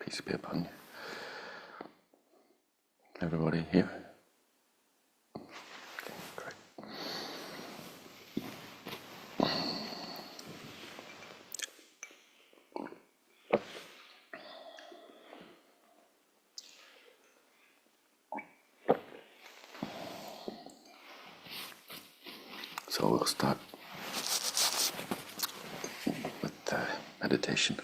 Peace be upon you. Everybody here? Okay, great. So we'll start with meditation.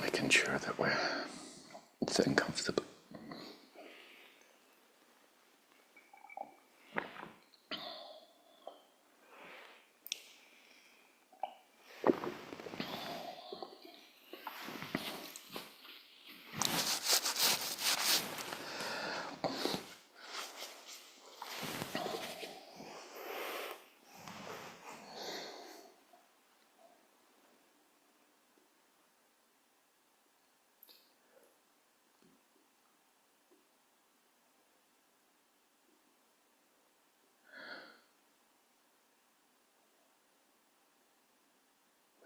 Making sure that we're sitting comfortably.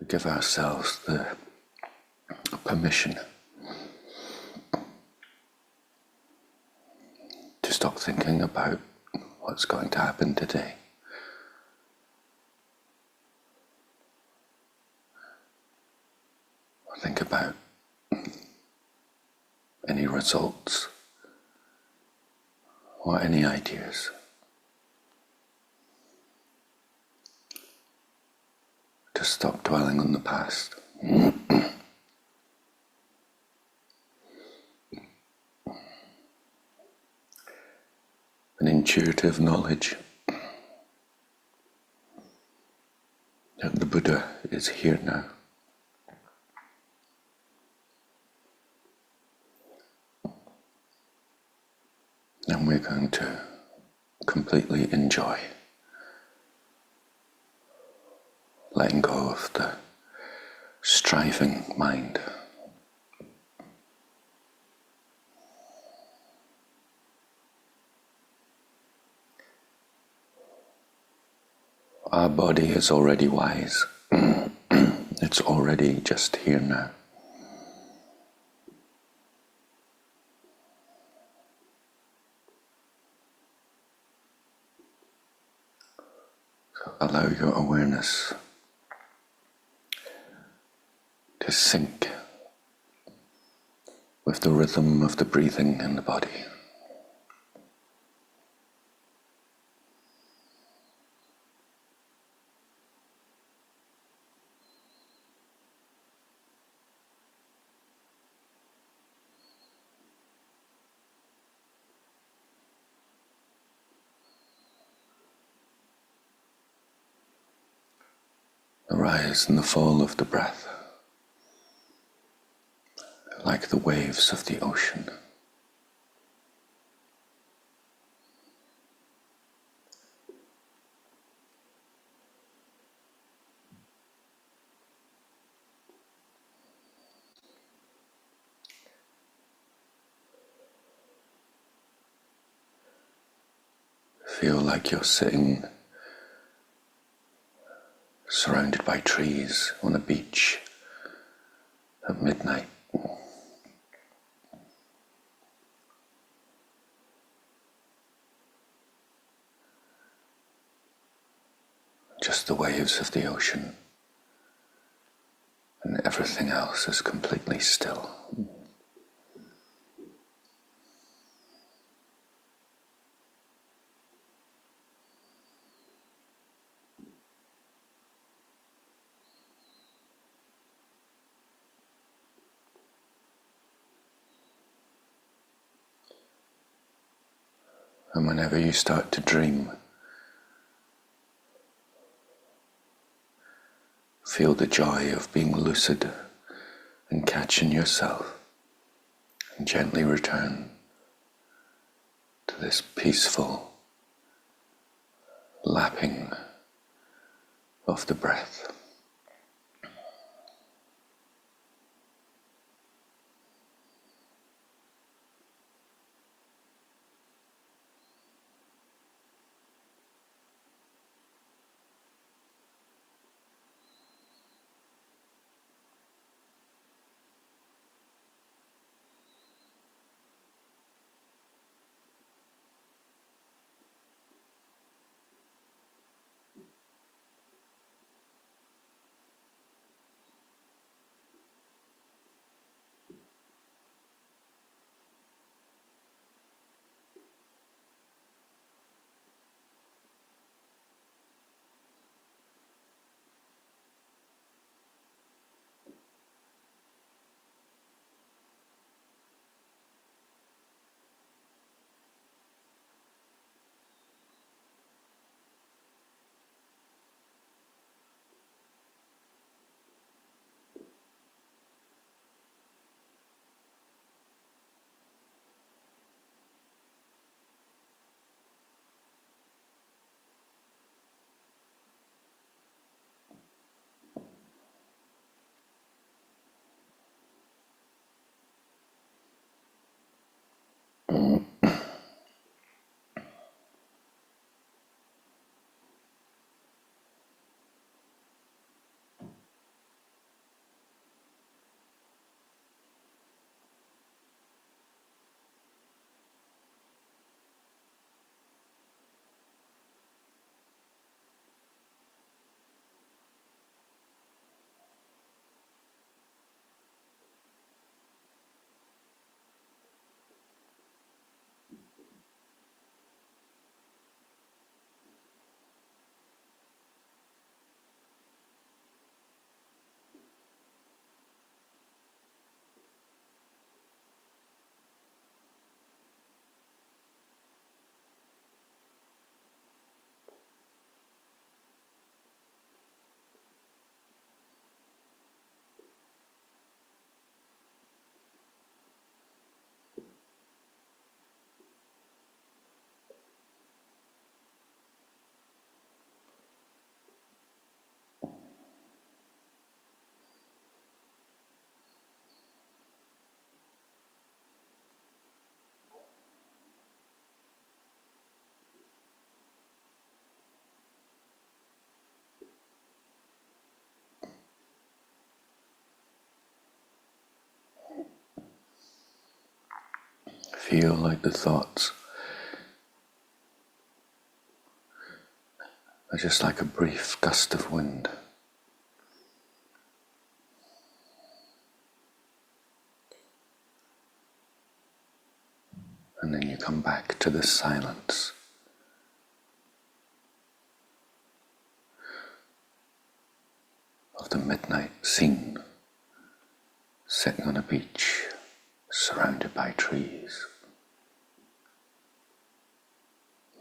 We give ourselves the permission to stop thinking about what's going to happen today. Or think about any results or any ideas. To stop dwelling on the past. An intuitive knowledge that the Buddha is here now. And we're going to completely enjoy letting go of the striving mind. Our body is already wise. It's already just here now. So allow your awareness to sync with the rhythm of the breathing in the body. The rise and the fall of the breath, like the waves of the ocean. Feel like you're sitting surrounded by trees on a beach at midnight. Just the waves of the ocean, and everything else is completely still. And whenever you start to dream, feel the joy of being lucid and catching yourself, and gently return to this peaceful lapping of the breath. feel like the thoughts are just like a brief gust of wind. And then you come back to the silence of the midnight scene, sitting on a beach, surrounded by trees.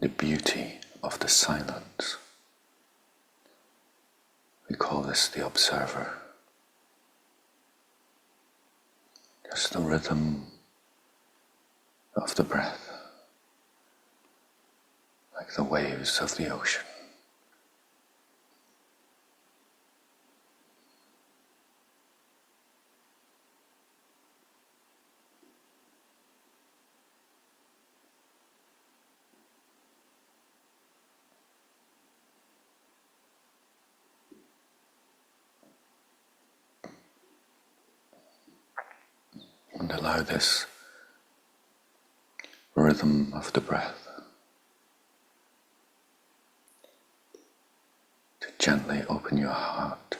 The beauty of the silence. We call this the observer. Just the rhythm of the breath, like the waves of the ocean. And allow this rhythm of the breath to gently open your heart.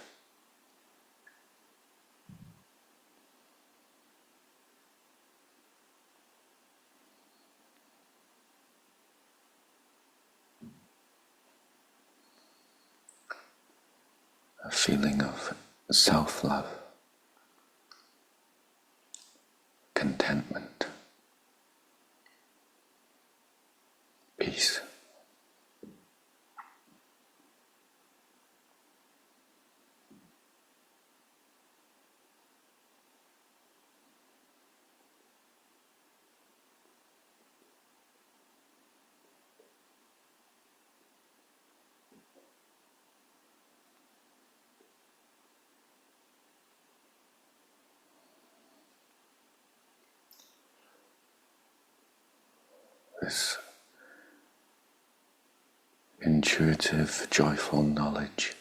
A feeling of self-love, contentment, peace. This intuitive, joyful knowledge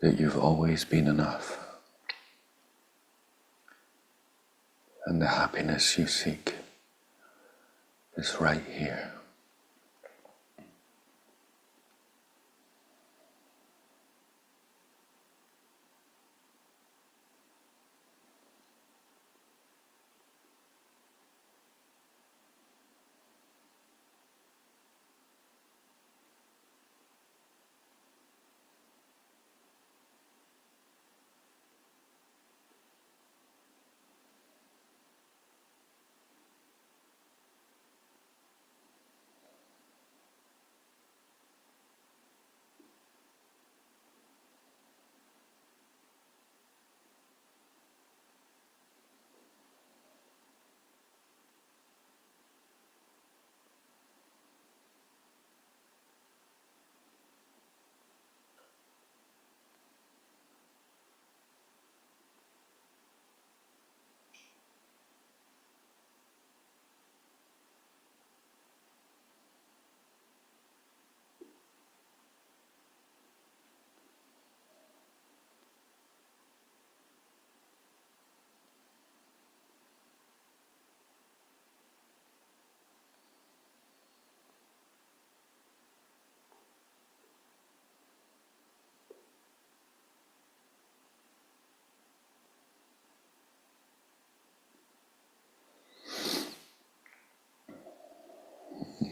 that you've always been enough, and the happiness you seek is right here.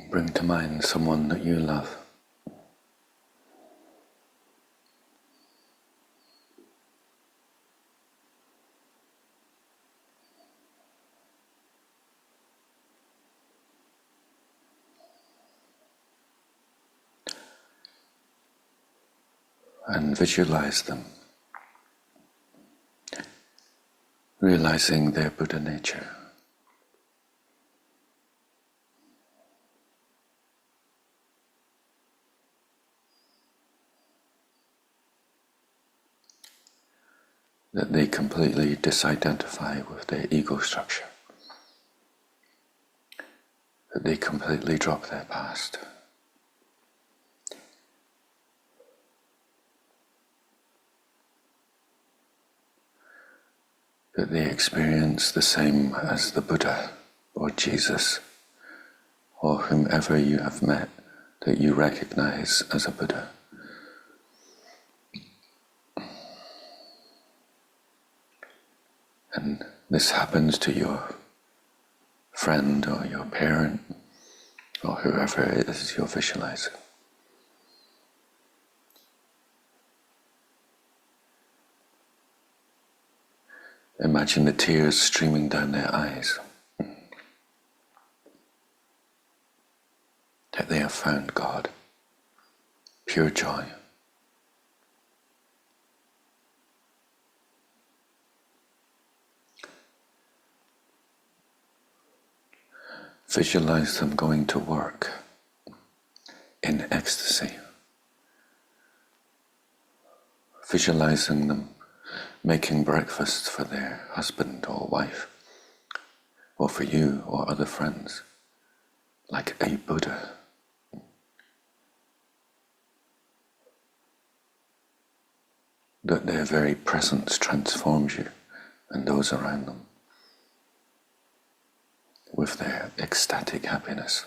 Bring to mind someone that you love. And visualize them, realizing their Buddha nature. That they completely disidentify with their ego structure. That they completely drop their past. that they experience the same as the Buddha or Jesus or whomever you have met that you recognize as a Buddha. And this happens to your friend or your parent or whoever it is you're visualizing. Imagine the tears streaming down their eyes, that they have found God, pure joy. Visualize them going to work in ecstasy. Visualizing them making breakfast for their husband or wife, or for you or other friends, like a Buddha. That their very presence transforms you and those around them with their ecstatic happiness.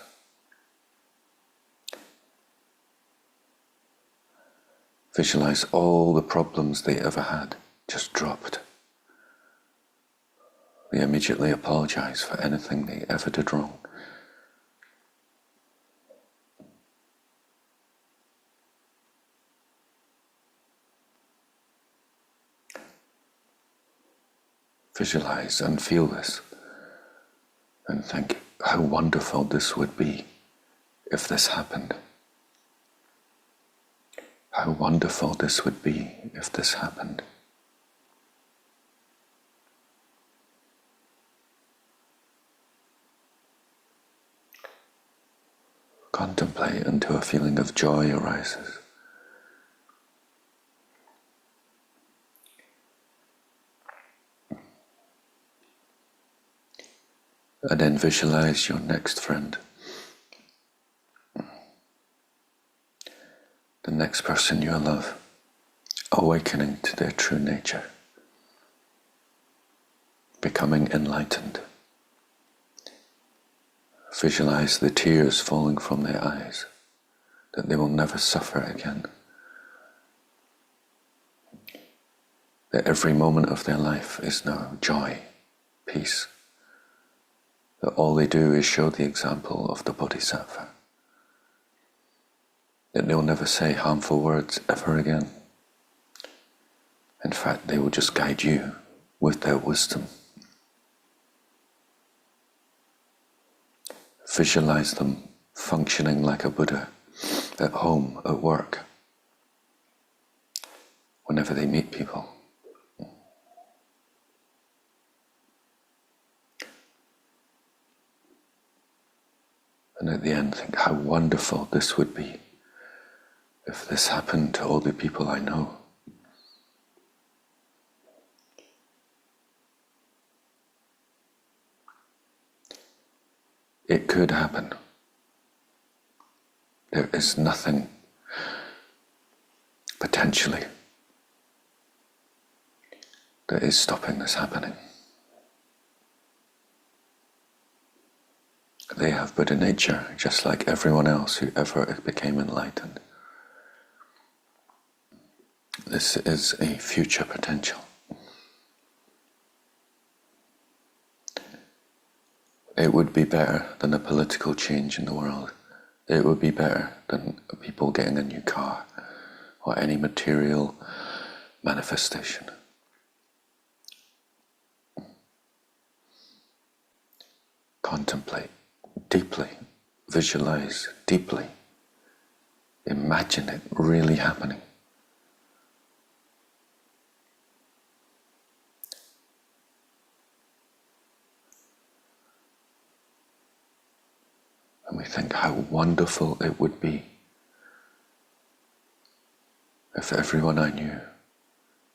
Visualize all the problems they ever had just dropped. They immediately apologize for anything they ever did wrong. Visualize and feel this and think how wonderful this would be if this happened. How wonderful this would be if this happened. Contemplate until a feeling of joy arises. And then visualize your next friend, the next person you love, awakening to their true nature, becoming enlightened. Visualize the tears falling from their eyes, that they will never suffer again. That every moment of their life is now joy, peace. That all they do is show the example of the Bodhisattva. That they'll never say harmful words ever again. In fact, they will just guide you with their wisdom. Visualize them functioning like a Buddha, at home, at work, whenever they meet people. And at the end, think how wonderful this would be if this happened to all the people I know. It could happen. There is nothing, potentially, that is stopping this happening. They have Buddha nature, just like everyone else who ever became enlightened. This is a future potential. It would be better than a political change in the world. It would be better than people getting a new car or any material manifestation. Contemplate deeply, visualize deeply, imagine it really happening. And we think how wonderful it would be if everyone I knew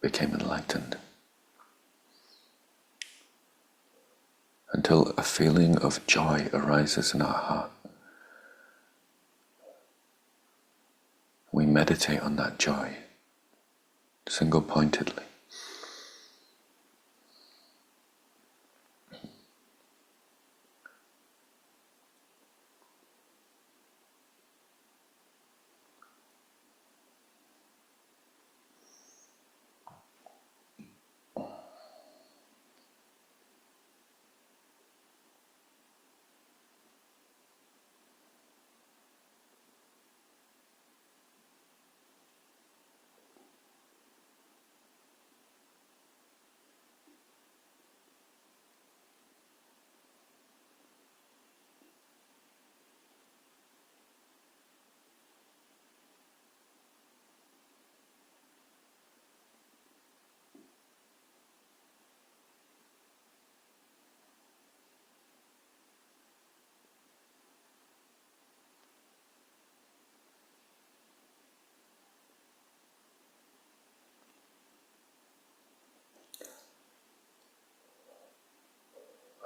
became enlightened. Until a feeling of joy arises in our heart. We meditate on that joy, single-pointedly.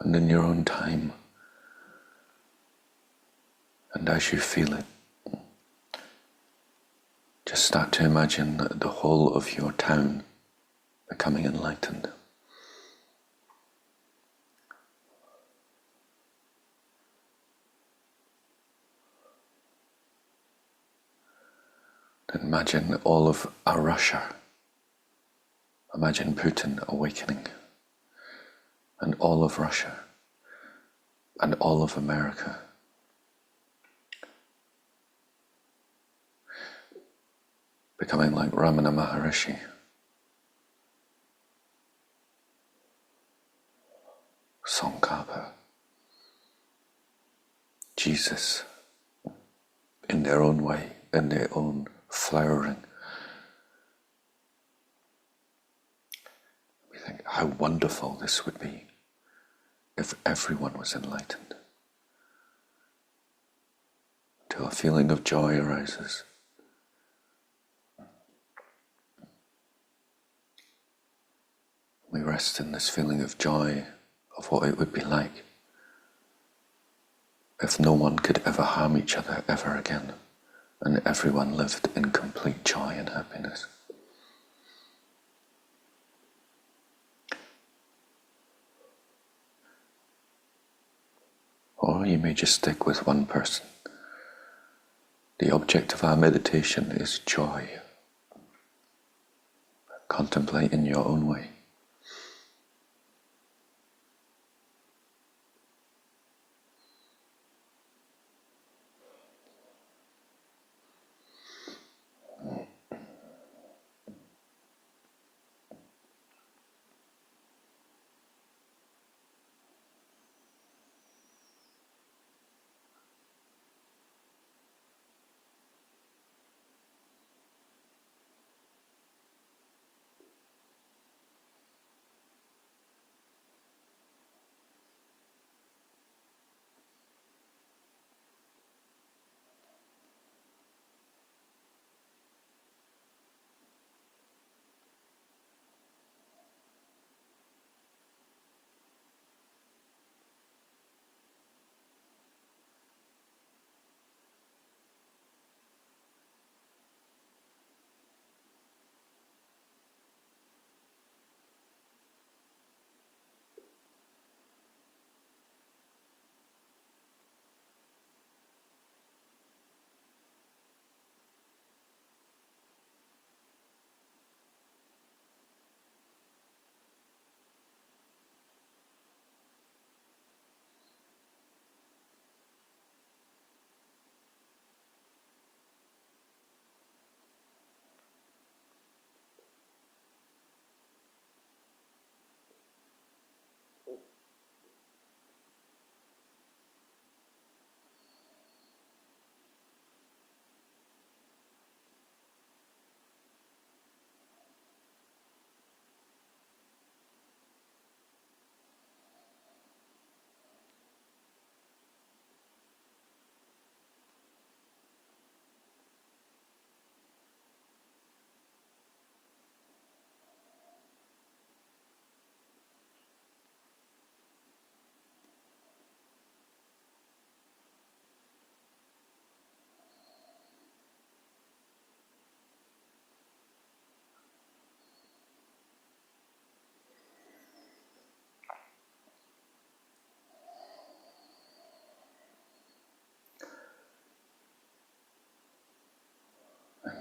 and in your own time. And as you feel it, just start to imagine the whole of your town becoming enlightened. Then imagine all of Russia. Imagine Putin awakening, and all of Russia, and all of America. Becoming like Ramana Maharishi. Tsongkhapa. Jesus, in their own way, in their own flowering. We think how wonderful this would be if everyone was enlightened. Till a feeling of joy arises. We rest in this feeling of joy of what it would be like if no one could ever harm each other ever again, and everyone lived in complete joy and happiness. Or you may just stick with one person. The object of our meditation is joy. Contemplate in your own way.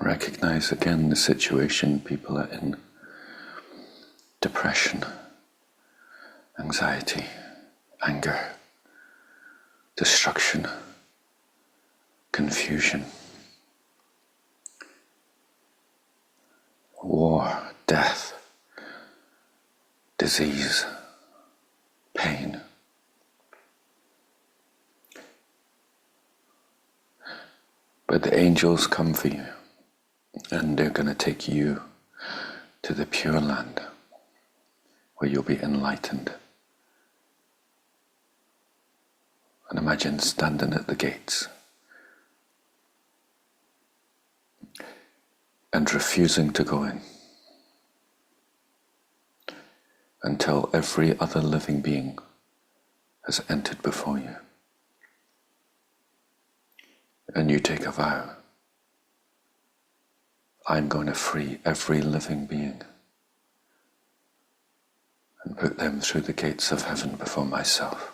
Recognize again the situation people are in. Depression, anxiety, anger, destruction, confusion, war, death, disease, pain. But the angels come for you, and they're going to take you to the Pure Land, where you'll be enlightened. And imagine standing at the gates and refusing to go in until every other living being has entered before you. And you take a vow. I'm going to free every living being and put them through the gates of heaven before myself.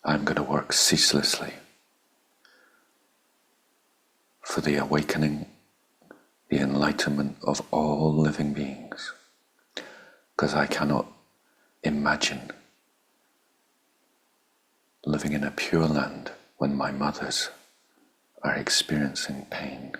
I'm going to work ceaselessly for the awakening, the enlightenment of all living beings, because I cannot imagine living in a pure land when my mothers are experiencing pain.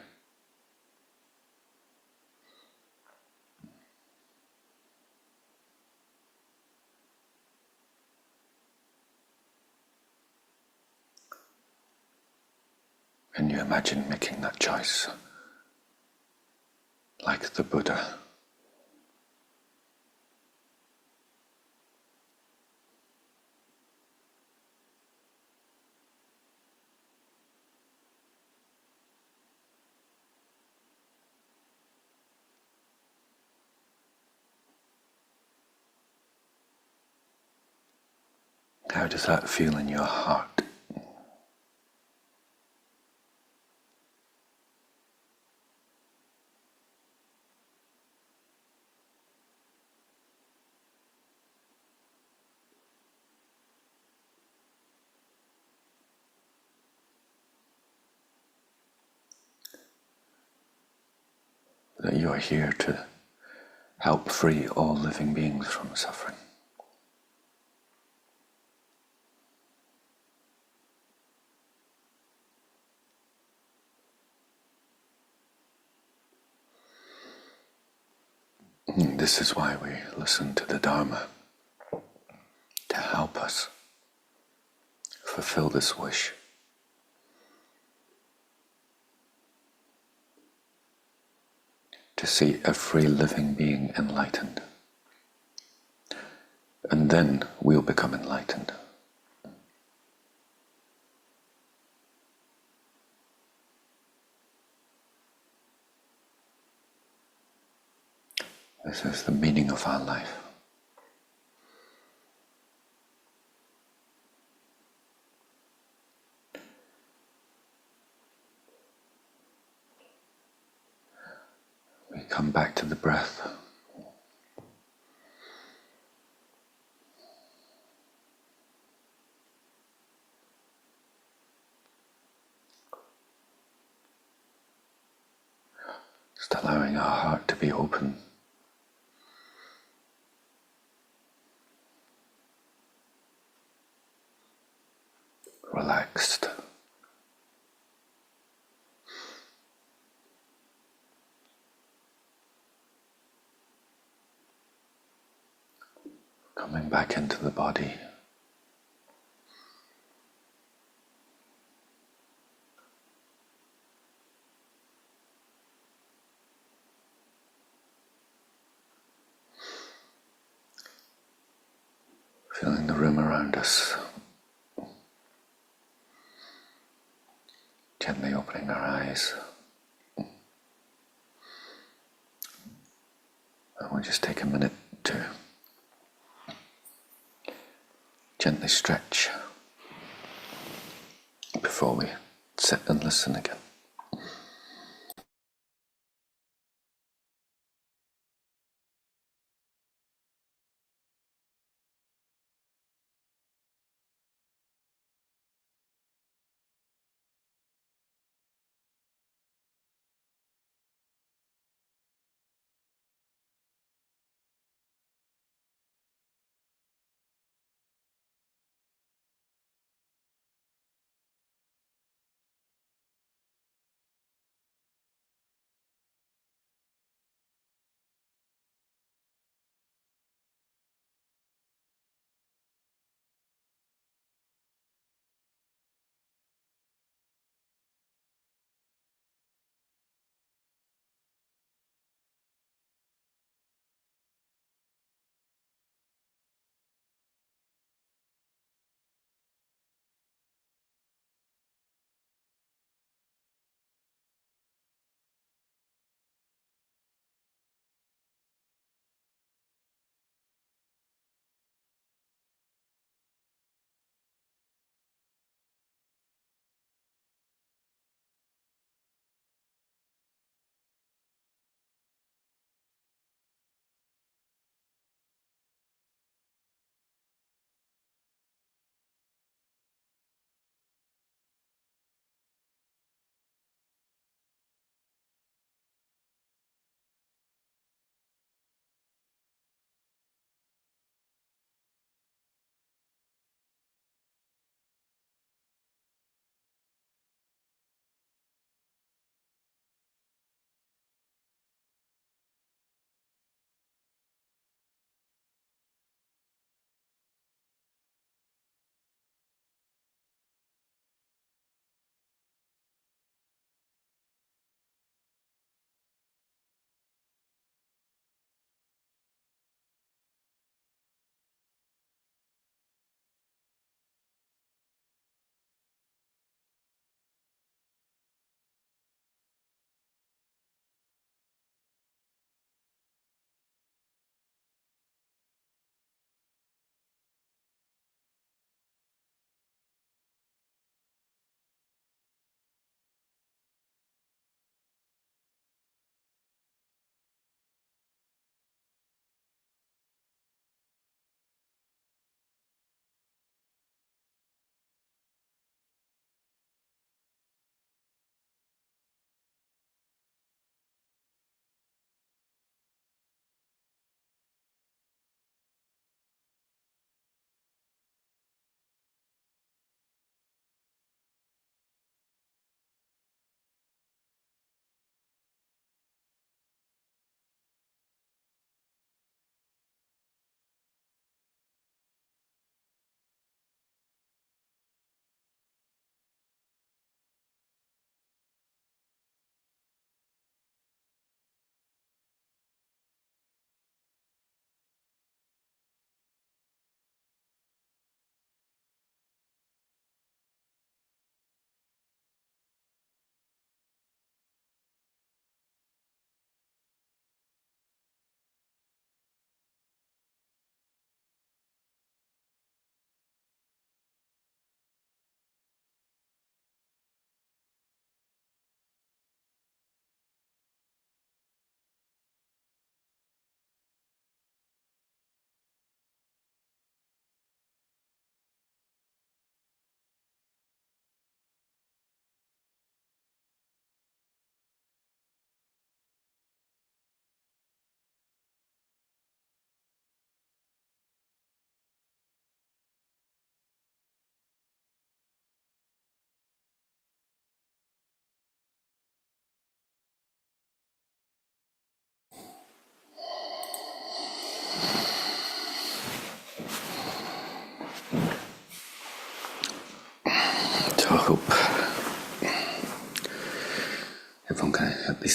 Can you imagine making that choice? Like the Buddha. How does that feel in your heart? That you are here to help free all living beings from suffering. This is why we listen to the Dharma, to help us fulfill this wish. To see every living being enlightened. And then we'll become enlightened. This is the meaning of our life. We come back to the breath. Just allowing our heart to be open. Relaxed. Coming back into the body. Feeling the room around us. Gently opening our eyes. And we'll just take a minute to gently stretch before we sit and listen again.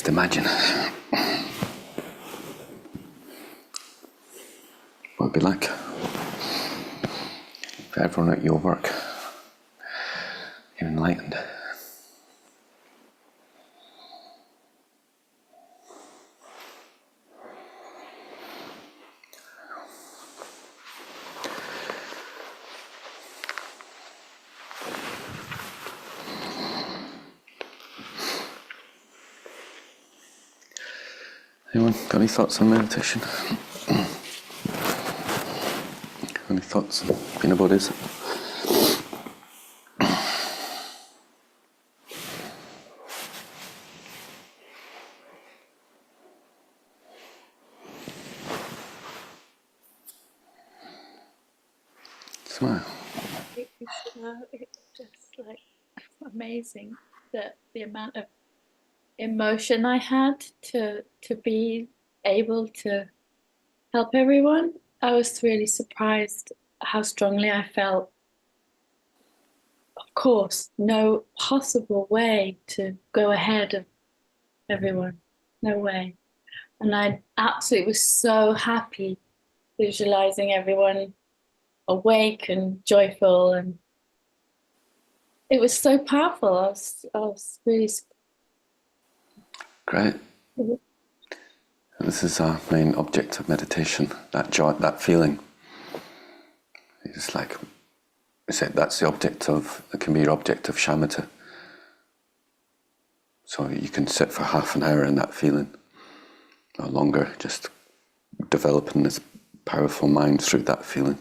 least imagine what it'd be like if everyone at your work enlightened. Anyone got any thoughts on meditation? Any thoughts on being a Bodhisattva? Smile. It's just like amazing that the amount of emotion I had to be able to help everyone. I was really surprised how strongly I felt. Of course, no possible way to go ahead of everyone. No way. And I absolutely was so happy visualizing everyone awake and joyful, and it was so powerful. I was really Great. This is our main object of meditation, that joy, that feeling. It's like, we said, that's the object of, it can be your object of shamatha. So you can sit for half an hour in that feeling, or longer, just developing this powerful mind through that feeling.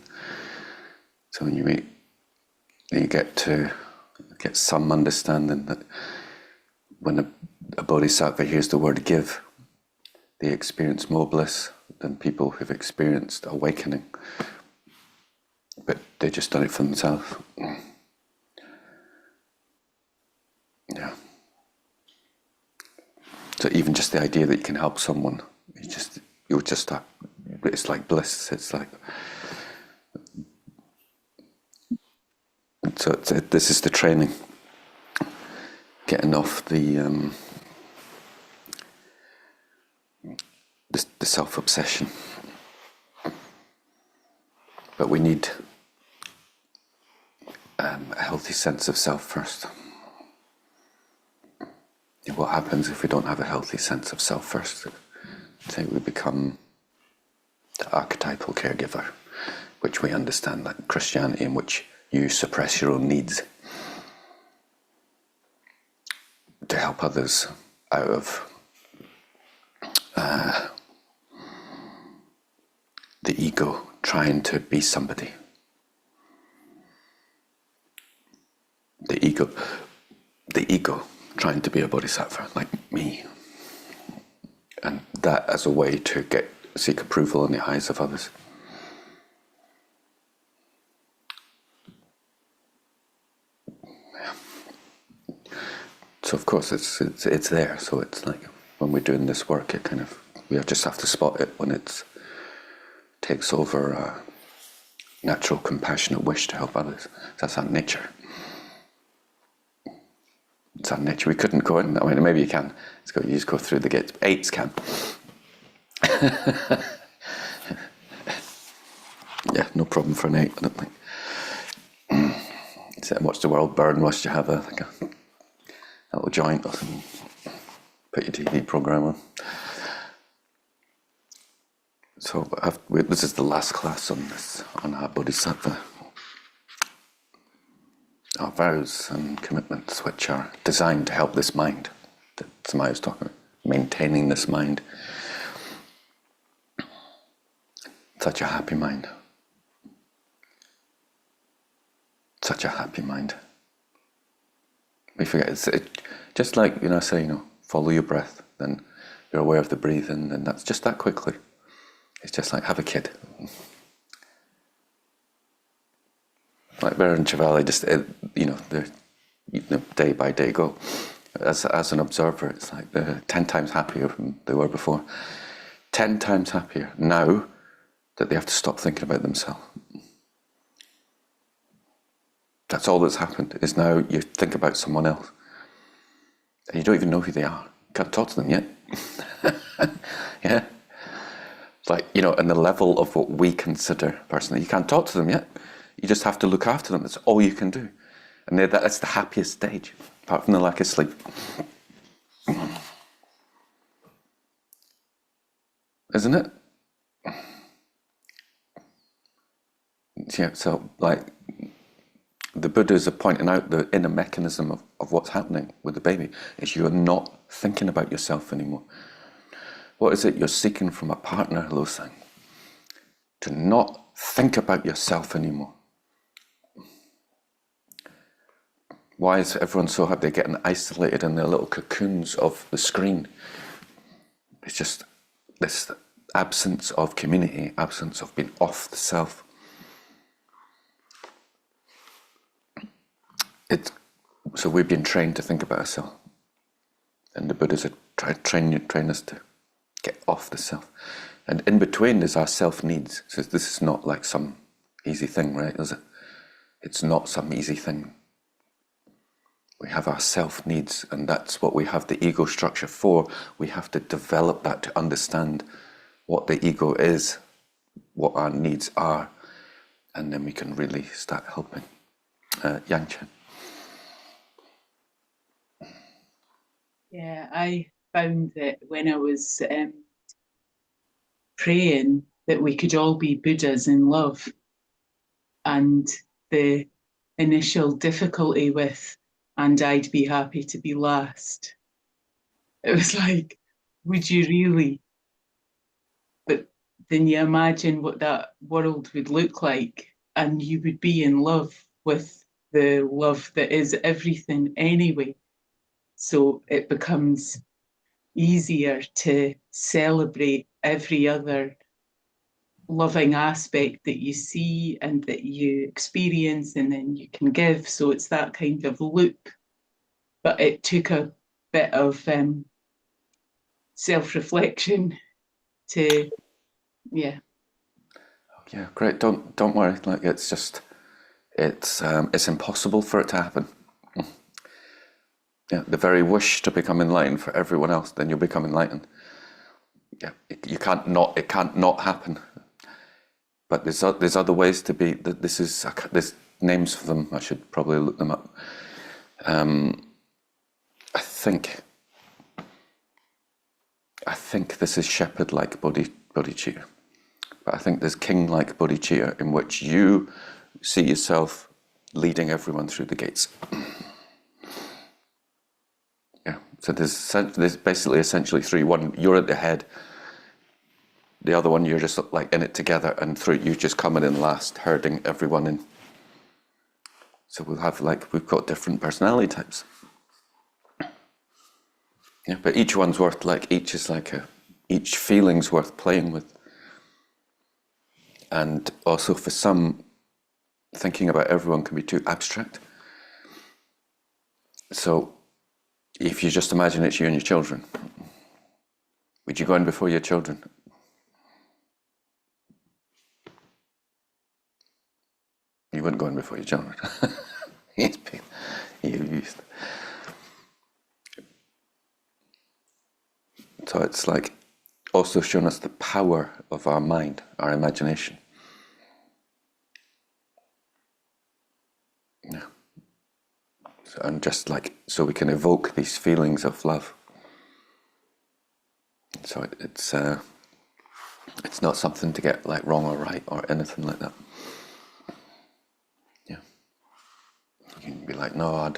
So when you get some understanding that when a bodhisattva hears the word give, they experience more bliss than people who've experienced awakening, but they just done it for themselves. Yeah. So even just the idea that you can help someone, it's like bliss. It's like, so this is the training, getting off the self-obsession. But we need a healthy sense of self first. And what happens if we don't have a healthy sense of self first? Say we become the archetypal caregiver, which we understand like Christianity, in which you suppress your own needs to help others out of the ego trying to be somebody. The ego trying to be a bodhisattva like me. And that as a way to seek approval in the eyes of others. Yeah. So of course it's there. So it's like when we're doing this work, we just have to spot it when it takes over a natural, compassionate wish to help others. That's our nature. It's our nature. We couldn't go in. I mean, maybe you can. You just go through the gates. Apes can. Yeah, no problem for an ape, I don't think. Sit and watch the world burn whilst you have a little joint or something. Put your TV program on. So this is the last class on our Bodhisattva. Our vows and commitments, which are designed to help this mind that Samaya was talking about, maintaining this mind. Such a happy mind. Such a happy mind. We forget, just like, follow your breath, then you're aware of the breathing, and that's just that quickly. It's just like, have a kid. Like Vera and Chivali, just, they're day by day go. As an observer, it's like they're 10 times happier than they were before. 10 times happier now that they have to stop thinking about themselves. That's all that's happened, is now you think about someone else. And you don't even know who they are. Can't talk to them yet. Yeah. Like, and the level of what we consider personally, you can't talk to them yet. You just have to look after them. That's all you can do. And that's the happiest stage, apart from the lack of sleep. Isn't it? Yeah, so like the Buddhas are pointing out the inner mechanism of what's happening with the baby is you're not thinking about yourself anymore. What is it you're seeking from a partner, Lo-Sang? To not think about yourself anymore. Why is everyone so happy? They're getting isolated in their little cocoons of the screen. It's just this absence of community, absence of being off the self. So we've been trained to think about ourselves. And the Buddhas are train us to get off the self. And in between is our self-needs. So this is not like some easy thing, right? Is it? It's not some easy thing. We have our self-needs, and that's what we have the ego structure for. We have to develop that to understand what the ego is, what our needs are, and then we can really start helping. Yang Chen. Yeah, I found that when I was praying that we could all be Buddhas in love, and the initial difficulty with, and I'd be happy to be last. It was like, would you really? But then you imagine what that world would look like, and you would be in love with the love that is everything anyway. So it becomes easier to celebrate every other loving aspect that you see and that you experience, and then you can give. So it's that kind of loop. But it took a bit of self-reflection to, yeah. Yeah, great. Don't worry. Like it's impossible for it to happen. Yeah, the very wish to become enlightened for everyone else, then you'll become enlightened. Yeah, it can't not happen. But there's other ways to be. There's names for them. I should probably look them up. I think this is shepherd-like bodhicitta. But I think there's king-like bodhicitta in which you see yourself leading everyone through the gates. Yeah. So there's basically essentially three. One, you're at the head. The other one, you're just like in it together, and through you just coming in last, herding everyone in. So we've got different personality types. Yeah, but each one's worth each feeling's worth playing with. And also for some, thinking about everyone can be too abstract. So if you just imagine it's you and your children, would you go in before your children? You wouldn't go in before your children. You're used. So it's like also showing us the power of our mind, our imagination. Yeah. And just so we can evoke these feelings of love. So it's not something to get wrong or right or anything like that. Yeah. You can be like, no,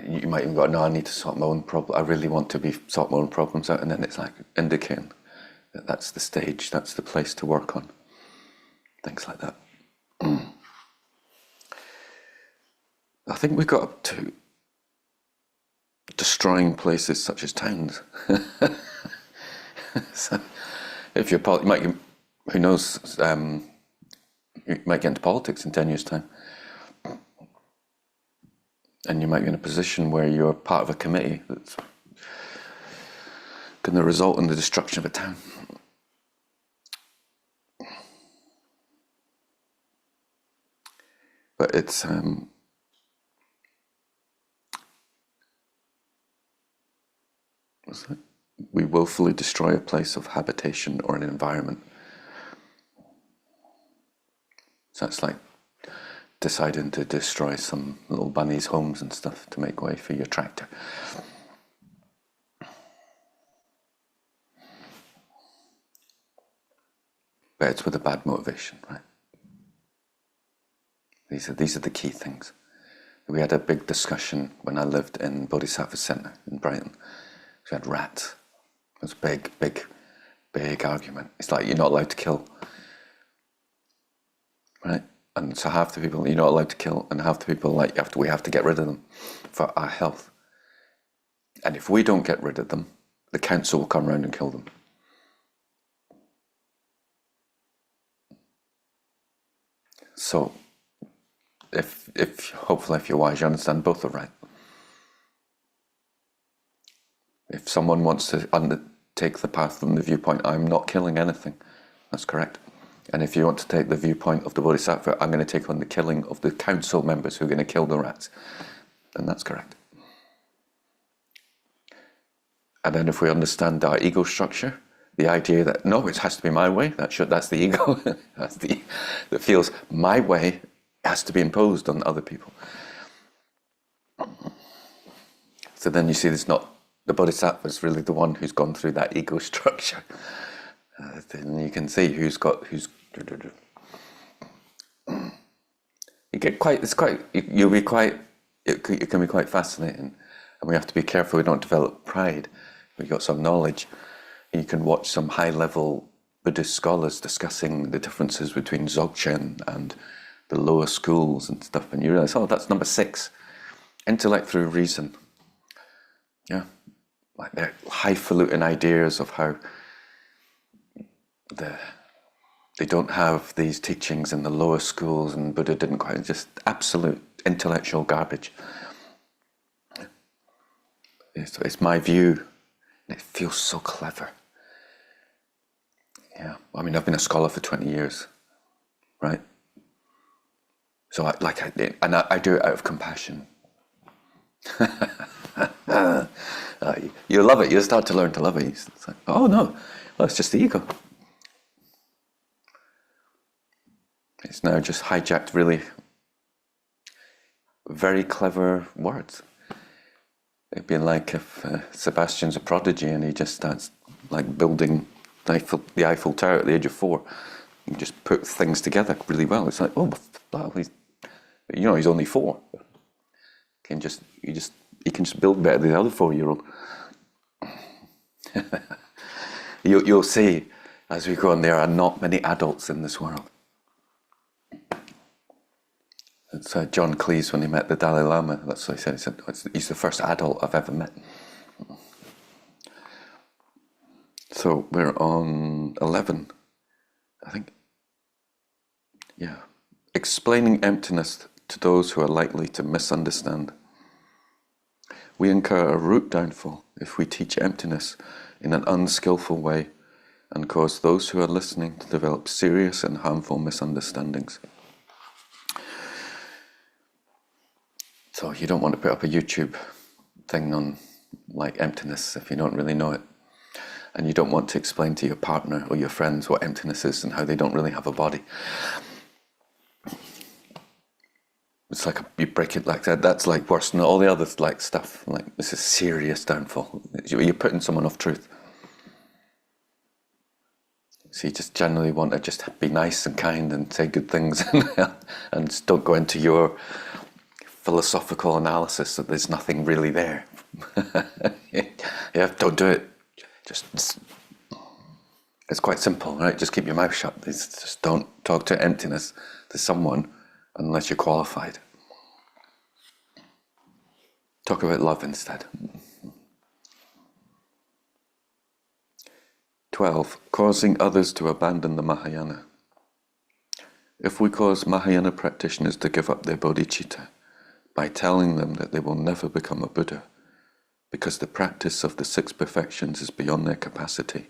you might even go, no, I need to sort my own problem. I really want to sort my own problems out, and then it's indicating that that's the stage, that's the place to work on. Things like that. I think we got up to destroying places such as towns. So if who knows, you might get into politics in 10 years' time. And you might be in a position where you're part of a committee that's going to result in the destruction of a town. But it's What's that? We willfully destroy a place of habitation or an environment. So it's like deciding to destroy some little bunnies' homes and stuff to make way for your tractor. But it's with a bad motivation, right? These are the key things. We had a big discussion when I lived in Bodhisattva Centre in Brighton. We had rats. It was a big argument. It's like, you're not allowed to kill, right? And so half the people, you're not allowed to kill, and half the people, like, we have to get rid of them for our health. And if we don't get rid of them, the council will come around and kill them. So, hopefully if you're wise, you understand both are right. If someone wants to undertake the path from the viewpoint, I'm not killing anything, that's correct. And if you want to take the viewpoint of the Bodhisattva, I'm going to take on the killing of the council members who are going to kill the rats, then that's correct. And then if we understand our ego structure, the idea that, no, it has to be my way, that's the ego, that feels my way has to be imposed on other people. So then you see it's not, the Bodhisattva is really the one who's gone through that ego structure. Then you can see who's. You get quite, it can be quite fascinating. And we have to be careful we don't develop pride. We've got some knowledge. You can watch some high-level Buddhist scholars discussing the differences between Dzogchen and the lower schools and stuff, and you realize, oh, that's number 6, intellect through reason. Yeah, like they're highfalutin ideas of how they don't have these teachings in the lower schools, and Buddha didn't quite, just absolute intellectual garbage. It's my view, and it feels so clever. Yeah, I mean, I've been a scholar for 20 years, right? So I do it out of compassion. You love it. You start to learn to love it. It's like, oh no, well, it's just the ego. It's now just hijacked really very clever words. It'd be like if Sebastian's a prodigy and he just starts like building the Eiffel Tower at the age of 4. You just put things together really well. It's like, oh, wow, he's only 4. He can just build better than the other 4-year-old. You'll see as we go on, there are not many adults in this world. It's John Cleese, when he met the Dalai Lama, that's what he said. He said, he's the first adult I've ever met. So we're on 11, I think. Yeah. Explaining emptiness to those who are likely to misunderstand. We incur a root downfall if we teach emptiness in an unskillful way and cause those who are listening to develop serious and harmful misunderstandings. So you don't want to put up a YouTube thing on like emptiness if you don't really know it. And you don't want to explain to your partner or your friends what emptiness is and how they don't really have a body. It's like you break it like that. That's like worse than all the other like stuff. Like, this is serious downfall. You're putting someone off truth. So you just generally want to just be nice and kind and say good things and don't go into your philosophical analysis that there's nothing really there. Yeah, don't do it. It's quite simple, right? Just keep your mouth shut. Just don't talk to emptiness to someone unless you're qualified. Talk about love instead. 12. Causing others to abandon the Mahayana. If we cause Mahayana practitioners to give up their bodhicitta by telling them that they will never become a Buddha, because the practice of the 6 perfections is beyond their capacity,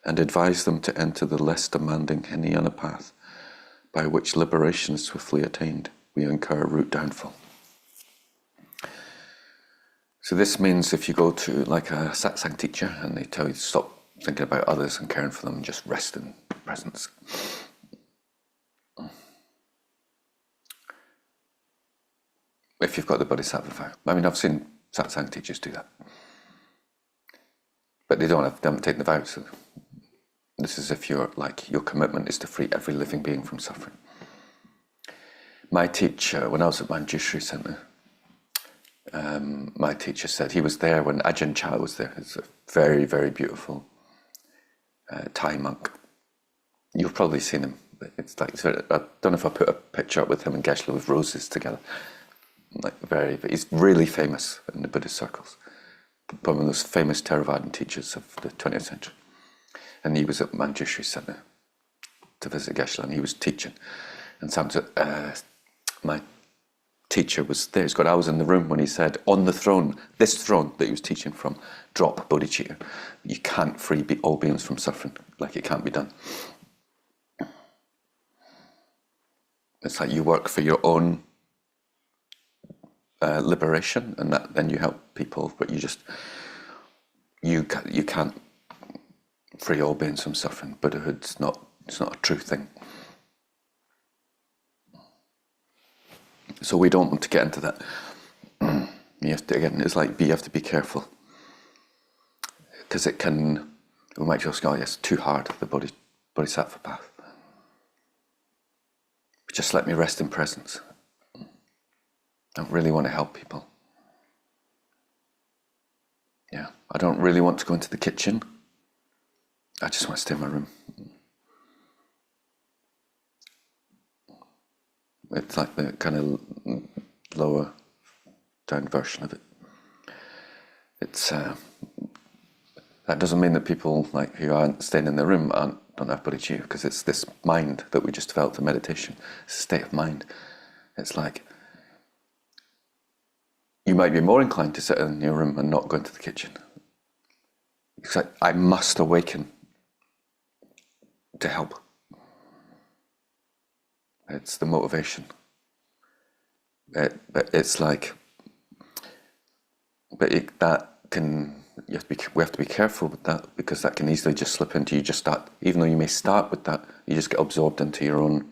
and advise them to enter the less demanding Hinayana path, by which liberation is swiftly attained, we incur a root downfall. So this means if you go to like a satsang teacher and they tell you to stop thinking about others and caring for them and just rest in presence. If you've got the Bodhisattva vow. I mean, I've seen satsang teachers do that. But they haven't taken the vow, so this is if your commitment is to free every living being from suffering. My teacher, when I was at Manjushri Center, my teacher said he was there when Ajahn Chah was there. It's a very, very beautiful Thai monk. You've probably seen him. It's like, I don't know if I put a picture up with him and Geshe with roses together. He's really famous in the Buddhist circles. One of those famous Theravadan teachers of the 20th century. And he was at Manjushri Center to visit Geshe, and he was teaching. And my teacher was there. I was in the room when he said, on the throne, this throne that he was teaching from, drop bodhicitta. You can't free all beings from suffering. It can't be done. It's like you work for your own liberation, and then you help people, but you can't free all beings from suffering. Buddhahood's it's not a true thing. So we don't want to get into that. You have to be careful, because we might just go, yes, too hard, the Bodhisattva path. Just let me rest in presence. I don't really want to help people. Yeah, I don't really want to go into the kitchen. I just want to stay in my room. It's like the kind of lower down version of it. It's that doesn't mean that people who aren't staying in their room don't have bodhicitta, because it's this mind that we just developed in meditation. It's a state of mind. It's like you might be more inclined to sit in your room and not go into the kitchen. It's like, I must awaken to help. It's the motivation. We have to be careful with that, because that can easily just slip into you just start, even though you may start with that, you just get absorbed into your own.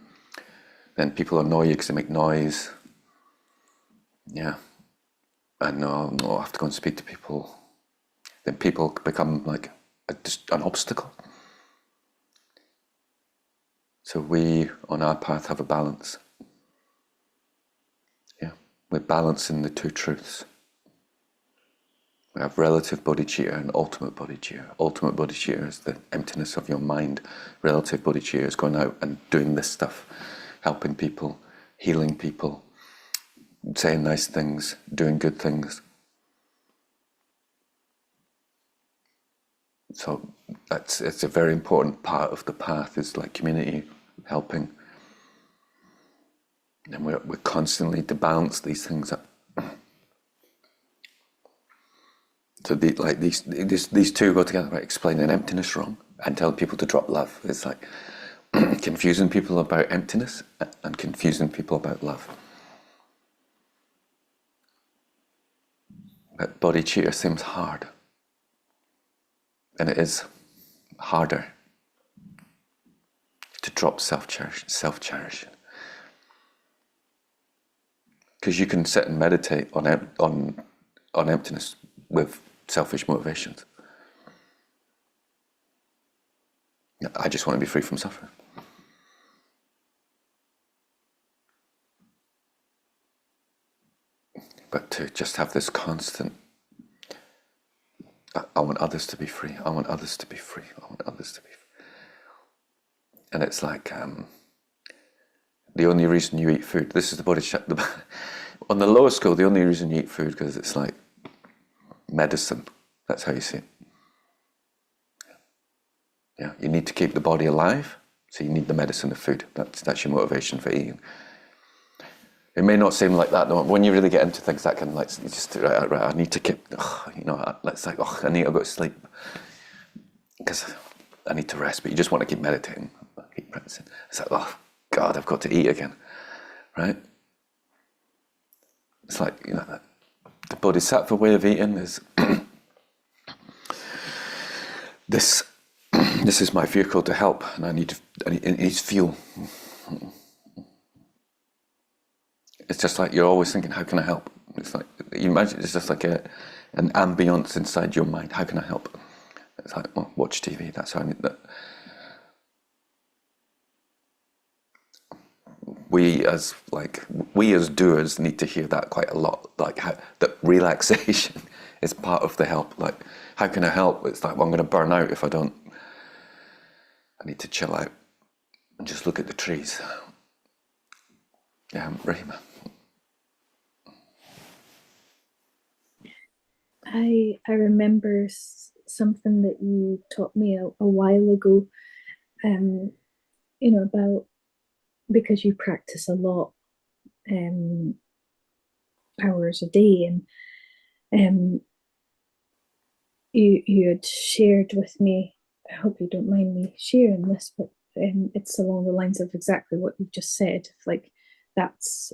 Then people annoy you because they make noise. Yeah. And no, I have to go and speak to people. Then people become just an obstacle. So we, on our path, have a balance. Yeah, we're balancing the two truths. We have relative bodhicitta and ultimate bodhicitta. Ultimate bodhicitta is the emptiness of your mind. Relative bodhicitta is going out and doing this stuff, helping people, healing people, saying nice things, doing good things. So it's a very important part of the path, is community, helping. And we're constantly to balance these things up. So these two go together, right? Explaining emptiness wrong and telling people to drop love. It's like confusing people about emptiness and confusing people about love. But bodhicitta seems hard. And it is harder to drop self-cherishing. Because you can sit and meditate on emptiness with selfish motivations. I just want to be free from suffering. But to just have this constant, I want others to be free, I want others to be free, I want others to be free. And it's like the only reason you eat food, this is the Bodhisattva, on the lower school, the only reason you eat food because it's like medicine. That's how you see it. Yeah, you need to keep the body alive, so you need the medicine of food. That's your motivation for eating. It may not seem like that, though. When you really get into things, that can I need to keep, I need to go to sleep because I need to rest. But you just want to keep meditating, keep practicing. It's like, oh God, I've got to eat again, right? It's like, the Bodhisattva way of eating is this. This is my vehicle to help, and it needs fuel. It's just like you're always thinking, how can I help? It's like, you imagine it's just like an ambience inside your mind. How can I help? It's like, well, watch TV. That's how I need that. We as doers need to hear that quite a lot. Like how that relaxation is part of the help. Like, how can I help? It's like, well, I'm going to burn out if I don't. I need to chill out and just look at the trees. Yeah, Rahima. I remember something that you taught me a while ago, about, because you practice a lot, hours a day, and you had shared with me, I hope you don't mind me sharing this, but it's along the lines of exactly what you've just said. Like, that's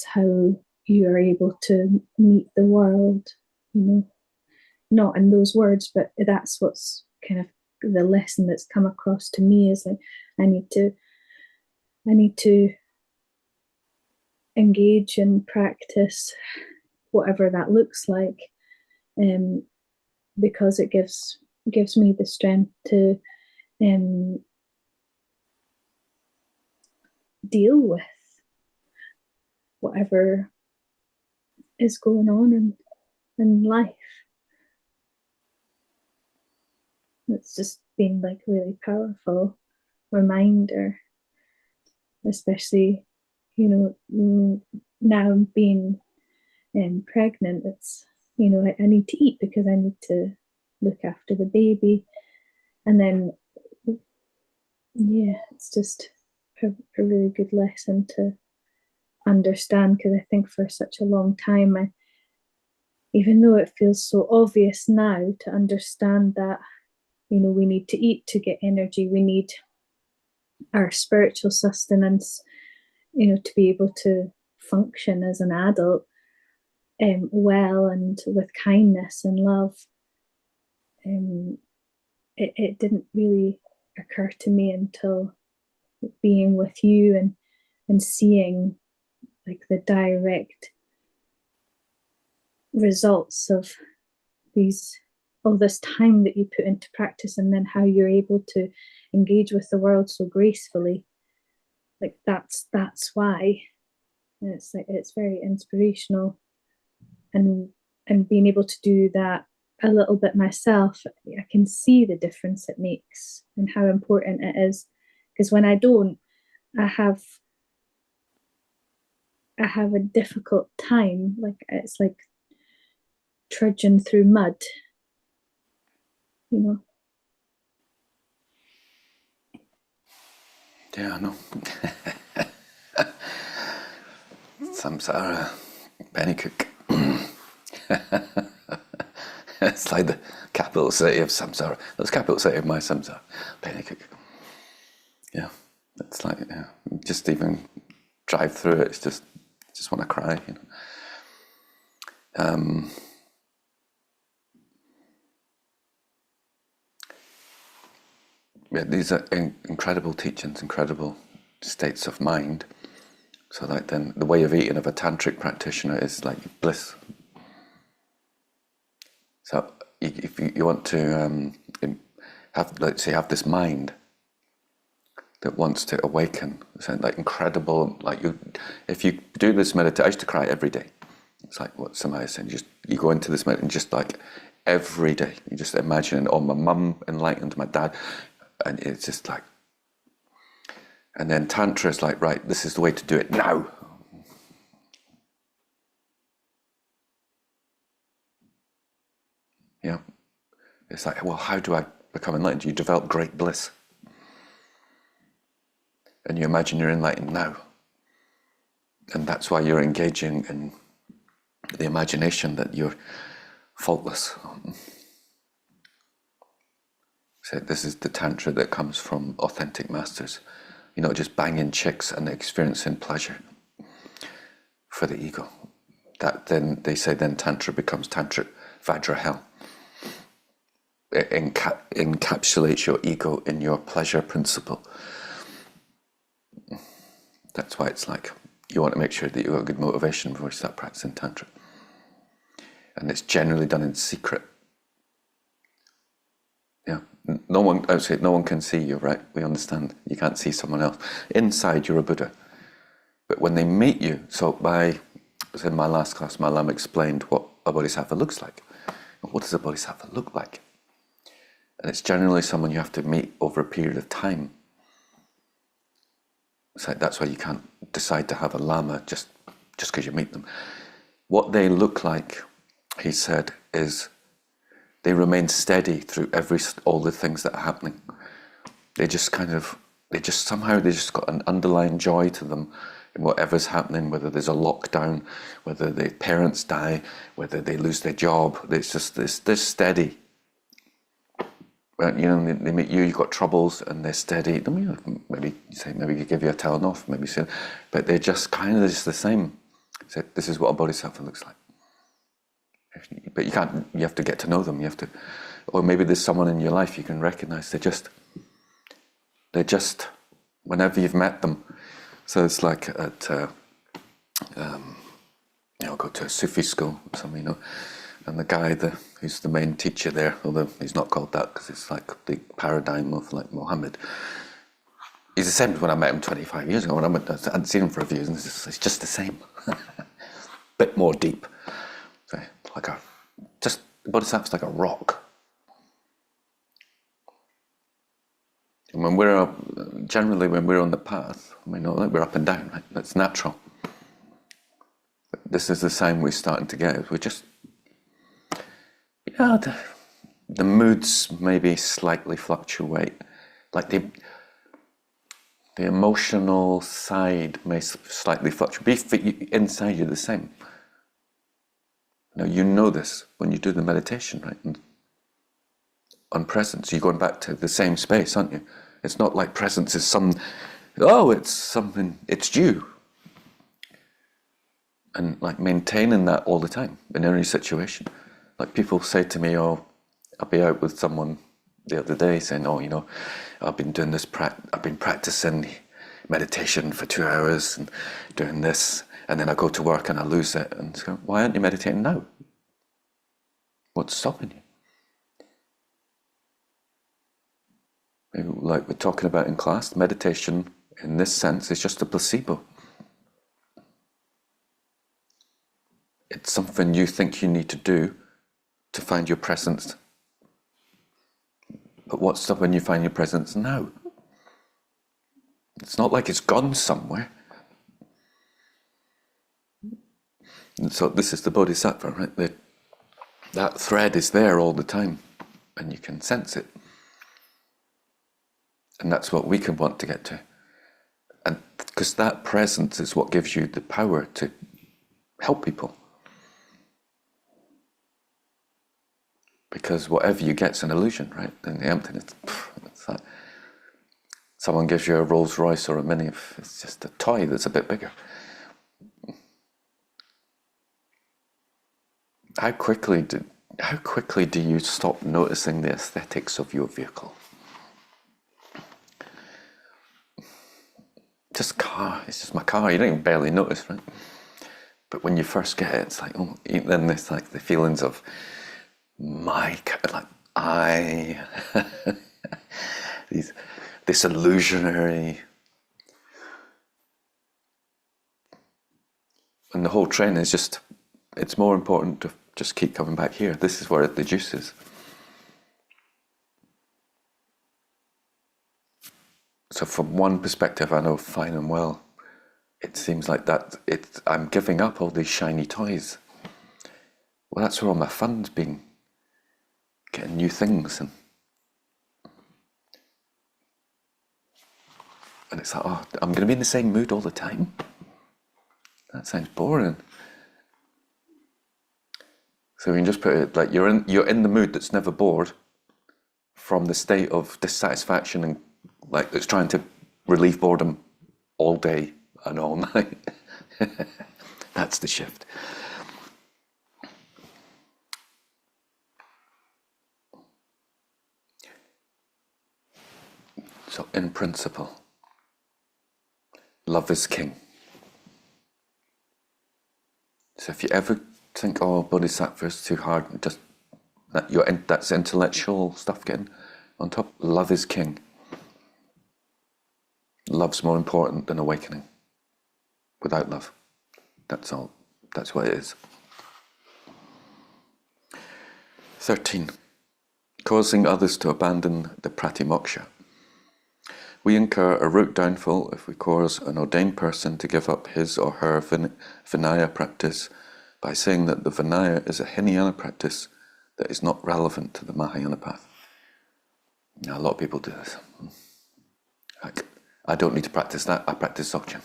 how you are able to meet the world, not in those words, but that's what's kind of the lesson that's come across to me, is like, I need to engage and practice whatever that looks like, because it gives me the strength to deal with whatever is going on in life. It's just been like really powerful reminder, especially, now being pregnant. It's, I need to eat because I need to look after the baby, and then it's just a really good lesson to understand, because I think for such a long time, even though it feels so obvious now, to understand that, we need to eat to get energy, we need our spiritual sustenance, to be able to function as an adult well and with kindness and love. It didn't really occur to me until being with you and seeing like the direct results of all this time that you put into practice, and then how you're able to engage with the world so gracefully. Like, that's why. And it's like, it's very inspirational, and being able to do that a little bit myself, I can see the difference it makes and how important it is. Because when I don't, I have a difficult time. Like, it's like trudging through mud, Yeah, I know. Samsara, penny cook. It's like the capital city of samsara. That's the capital city of my samsara. Penny cook. Yeah, it's like, just even drive through it. It's just want to cry. These are incredible teachings, incredible states of mind. So, like, then the way of eating of a tantric practitioner is like bliss. So, if you want to have this mind that wants to awaken, so like incredible, like if you do this meditation, I used to cry every day. It's like what somebody is saying. You go into this meditation, just like every day, you just imagine, my mum enlightened, my dad, and it's just like. And then Tantra is like, right, this is the way to do it now. Yeah. It's like, well, how do I become enlightened? You develop great bliss. And you imagine you're enlightened now. And that's why you're engaging in the imagination that you're faultless. So this is the Tantra that comes from authentic masters. You're not just banging chicks and experiencing pleasure for the ego. that then they say then Tantra becomes Tantric Vajra hell. It encapsulates your ego in your pleasure principle. That's why it's like you want to make sure that you've got good motivation before you start practicing Tantra. And it's generally done in secret. Yeah, no one can see you, right? We understand. You can't see someone else. Inside, you're a Buddha. But when they meet you, in my last class, my Lama explained what a Bodhisattva looks like. What does a Bodhisattva look like? And it's generally someone you have to meet over a period of time. So that's why you can't decide to have a Lama just because you meet them. What they look like, he said, is they remain steady through all the things that are happening. They just got an underlying joy to them in whatever's happening, whether there's a lockdown, whether their parents die, whether they lose their job. It's just they're steady. They meet you, you've got troubles, and they're steady. Maybe you give you a telling off, but they're just just the same. So this is what a Bodhisattva looks like. But you have to get to know them. Or maybe there's someone in your life you can recognize. They're just, whenever you've met them. So it's like at, go to a Sufi school or something, and the guy who's the main teacher there, although he's not called that because it's like the paradigm of like Muhammad. He's the same as when I met him 25 years ago. I hadn't seen him for a few years, and it's just the same. Bit more deep. So Bodhisattva's like a rock. And when we're on the path, we're up and down, right? That's natural. But this is the sign we're starting to get. We're just, the moods maybe slightly fluctuate. Like the emotional side may slightly fluctuate. Inside you're the same. Now you know this when you do the meditation, right? And on presence, you're going back to the same space, aren't you? It's not like presence is it's something, it's you. And like maintaining that all the time in any situation. Like people say to me, I'll be out with someone the other day saying, I've been doing this, I've been practicing meditation for 2 hours and doing this, and then I go to work and I lose it. And so, why aren't you meditating now? What's stopping you? Like we're talking about in class, meditation in this sense is just a placebo. It's something you think you need to do to find your presence. But what's stopping you find your presence now? It's not like it's gone somewhere. And so this is the Bodhisattva, right? That thread is there all the time, and you can sense it. And that's what we can want to get to. And because that presence is what gives you the power to help people. Because whatever you get's an illusion, right? In the emptiness, it's like someone gives you a Rolls Royce or a Mini, it's just a toy that's a bit bigger. How quickly do you stop noticing the aesthetics of your vehicle? It's just my car. You don't even barely notice, right? But when you first get it, it's like, then there's like the feelings of this illusionary, and the whole train is just, it's more important to just keep coming back here. This is where the juice is. So from one perspective, I know fine and well, it seems like I'm giving up all these shiny toys. Well, that's where all my fun's been. Getting new things. And it's like, I'm going to be in the same mood all the time? That sounds boring. So we can just put it like you're in the mood that's never bored from the state of dissatisfaction and like that's trying to relieve boredom all day and all night. That's the shift. So in principle, love is king. So if you ever think, oh, Bodhisattva is too hard, and just that's intellectual stuff getting on top, love is king. Love's more important than awakening. Without love, that's all. That's what it is. 13. Causing others to abandon the pratimoksha. We incur a root downfall if we cause an ordained person to give up his or her Vinaya practice by saying that the Vinaya is a Hinayana practice that is not relevant to the Mahayana path. Now, a lot of people do this. Like, I don't need to practice that, I practice Dzogchen.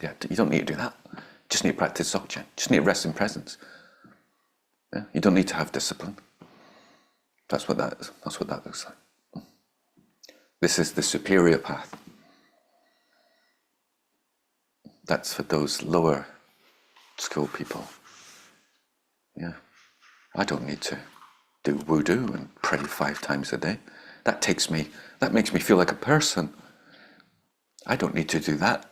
Yeah, you don't need to do that. You just need to practice Dzogchen. You just need to rest in presence. Yeah? You don't need to have discipline. That's what that is. That's what that looks like. This is the superior path. That's for those lower school people. Yeah. I don't need to do wudu and pray 5 times a day. That makes me feel like a person. I don't need to do that.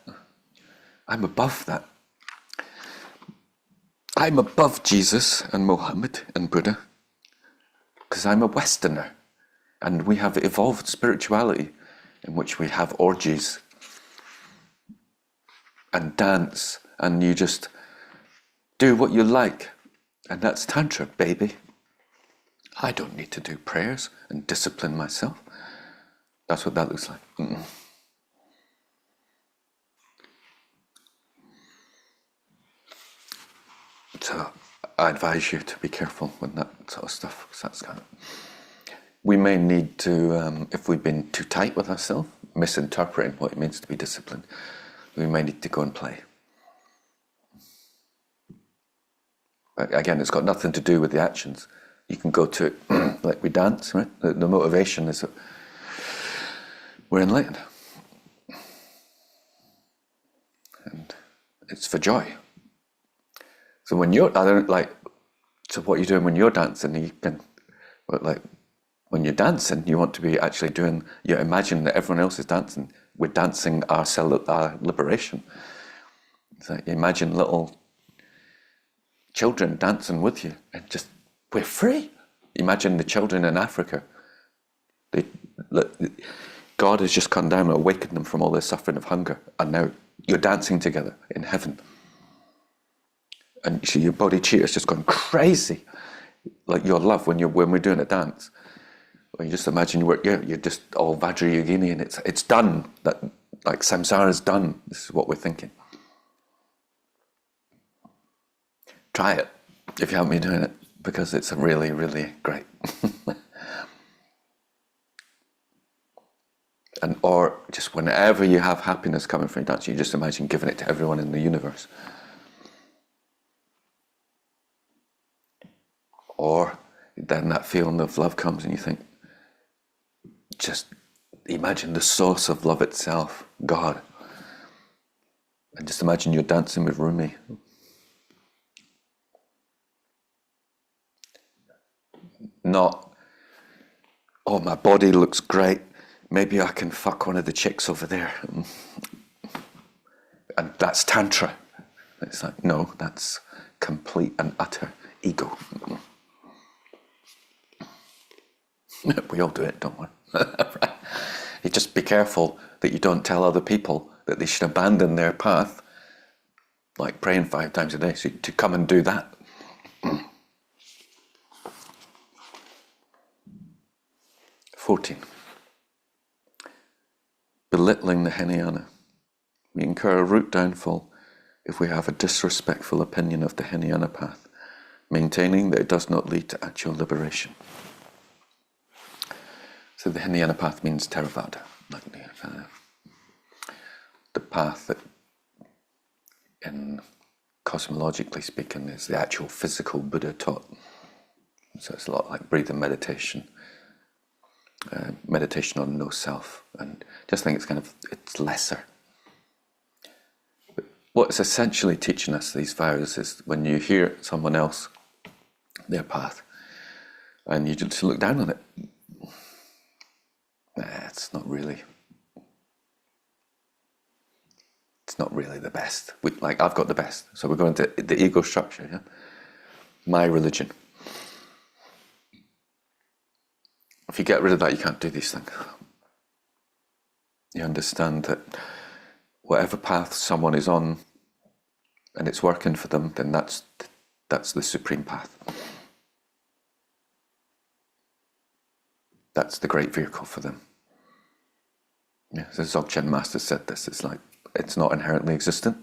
I'm above that. I'm above Jesus and Muhammad and Buddha because I'm a Westerner. And we have evolved spirituality in which we have orgies and dance, and you just do what you like. And that's Tantra, baby. I don't need to do prayers and discipline myself. That's what that looks like. So I advise you to be careful with that sort of stuff, because that's kind of... We may need to, if we've been too tight with ourselves, misinterpreting what it means to be disciplined, we may need to go and play. But again, it's got nothing to do with the actions. You can go to it like we dance, right? The motivation is that we're enlightened. And it's for joy. So when you're, so what you're doing when you're dancing, you can, when you're dancing, you want to be actually doing, you imagine that everyone else is dancing. We're dancing our liberation. It's like you imagine little children dancing with you and just, we're free. Imagine the children in Africa. God has just come down and awakened them from all their suffering of hunger. And now you're dancing together in heaven. And you see your bodhicitta is just gone crazy. Like your love when we're doing a dance. Or you just imagine you're just all Vajrayogini and it's done. That like samsara is done. This is what we're thinking. Try it if you haven't been doing it, because it's really, really great. And or just whenever you have happiness coming from your dance, you just imagine giving it to everyone in the universe. Or then that feeling of love comes and you think, just imagine the source of love itself, God. And just imagine you're dancing with Rumi. Not, oh, my body looks great, maybe I can fuck one of the chicks over there. And that's Tantra. It's like, no, that's complete and utter ego. We all do it, don't we? Right? You just be careful that you don't tell other people that they should abandon their path, like praying 5 times a day, so to come and do that. 14. Belittling the Hinayana. We incur a root downfall if we have a disrespectful opinion of the Hinayana path, maintaining that it does not lead to actual liberation. So the Hinayana path means Theravada, like the path that, in cosmologically speaking, is the actual physical Buddha taught. So it's a lot like breathing meditation, meditation on no self, and just think it's lesser. But what it's essentially teaching us, these vows, is when you hear someone else, their path, and you just look down on it. it's not really the best. I've got the best. So we're going to the ego structure, yeah? My religion. If you get rid of that, you can't do these things. You understand that whatever path someone is on and it's working for them, then that's the supreme path. That's the great vehicle for them. Yeah, so Dzogchen Master said this, it's not inherently existent.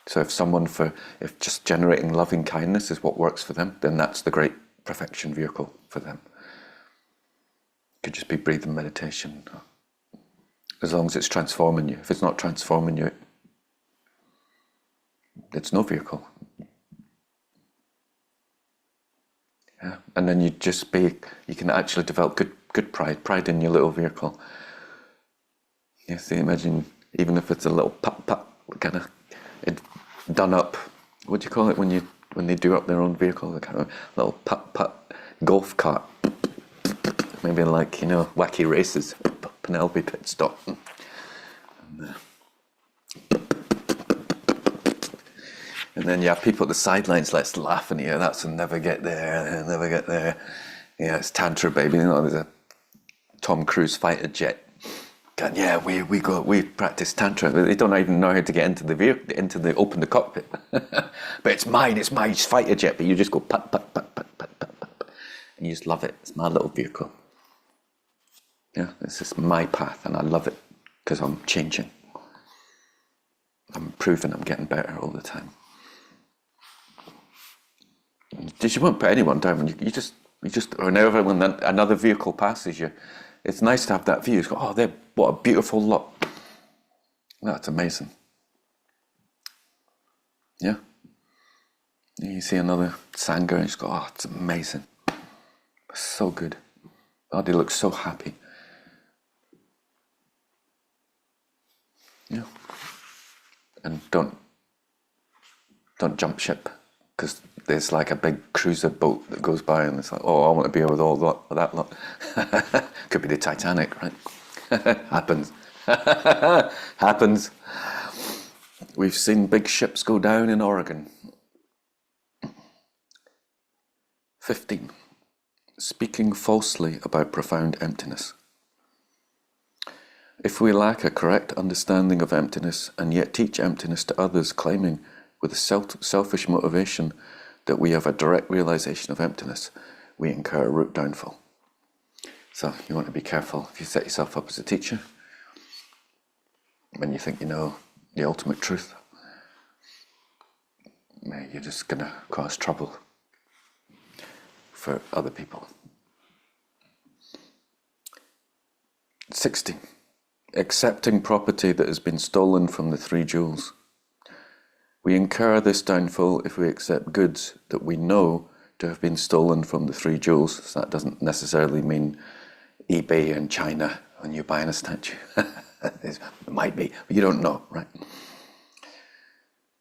So if just generating loving kindness is what works for them, then that's the great perfection vehicle for them. It could just be breathing meditation. As long as it's transforming you. If it's not transforming you, it's no vehicle. Yeah. And then you can actually develop good pride in your little vehicle. You see, imagine, even if it's a little putt, kind of done up, what do you call it when they do up their own vehicle? A kind of little putt golf cart. Maybe wacky races, Penelope pit stop. And then you have people at the sidelines laughing at you. That's will never get there. They'll never get there. Yeah, it's Tantra, baby. There's a Tom Cruise fighter jet. God, yeah, we practice Tantra. They don't even know how to get into the vehicle, open the cockpit. But it's mine. It's my fighter jet. But you just go pat, and you just love it. It's my little vehicle. Yeah, this is my path, and I love it because I'm changing. I'm improving. I'm getting better all the time. You won't put anyone down when you just whenever when another vehicle passes you, it's nice to have that view. You go, oh, what a beautiful lot. That's amazing. Yeah. You see another Sangha and you just go, oh, it's amazing. It's so good. Oh, they look so happy. Yeah. And don't jump ship, because there's like a big cruiser boat that goes by and it's like, oh, I want to be with all that lot. Could be the Titanic, right? Happens. Happens. We've seen big ships go down in Oregon. 15. Speaking falsely about profound emptiness. If we lack a correct understanding of emptiness and yet teach emptiness to others, claiming with a selfish motivation that we have a direct realization of emptiness, we incur a root downfall. So you want to be careful if you set yourself up as a teacher, when you think you know the ultimate truth. You're just going to cause trouble for other people. 16. Accepting property that has been stolen from the three jewels. We incur this downfall if we accept goods that we know to have been stolen from the three jewels. So that doesn't necessarily mean eBay in China when you're buying a statue. It might be, but you don't know, right?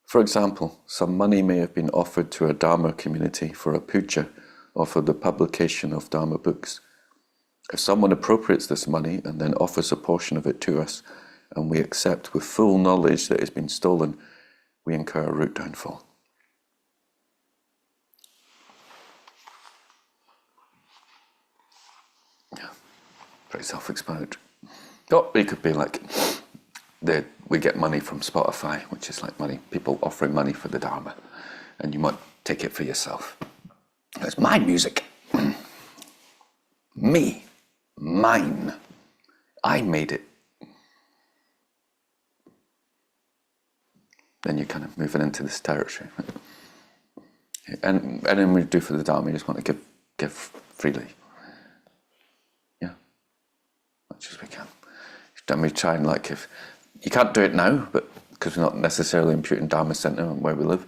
For example, some money may have been offered to a Dharma community for a puja or for the publication of Dharma books. If someone appropriates this money and then offers a portion of it to us, and we accept with full knowledge that it's been stolen, we incur a root downfall. Yeah, pretty self-explanatory. Oh, it could be like we get money from Spotify, which is like people offering money for the Dharma, and you might take it for yourself. It's my music. Me. Mine. I made it. Then you're kind of moving into this territory. Right? And then we do for the Dharma, you just want to give freely. Yeah. Much as we can. Then we try and if you can't do it now, but because we're not necessarily imputing Dharma Center where we live.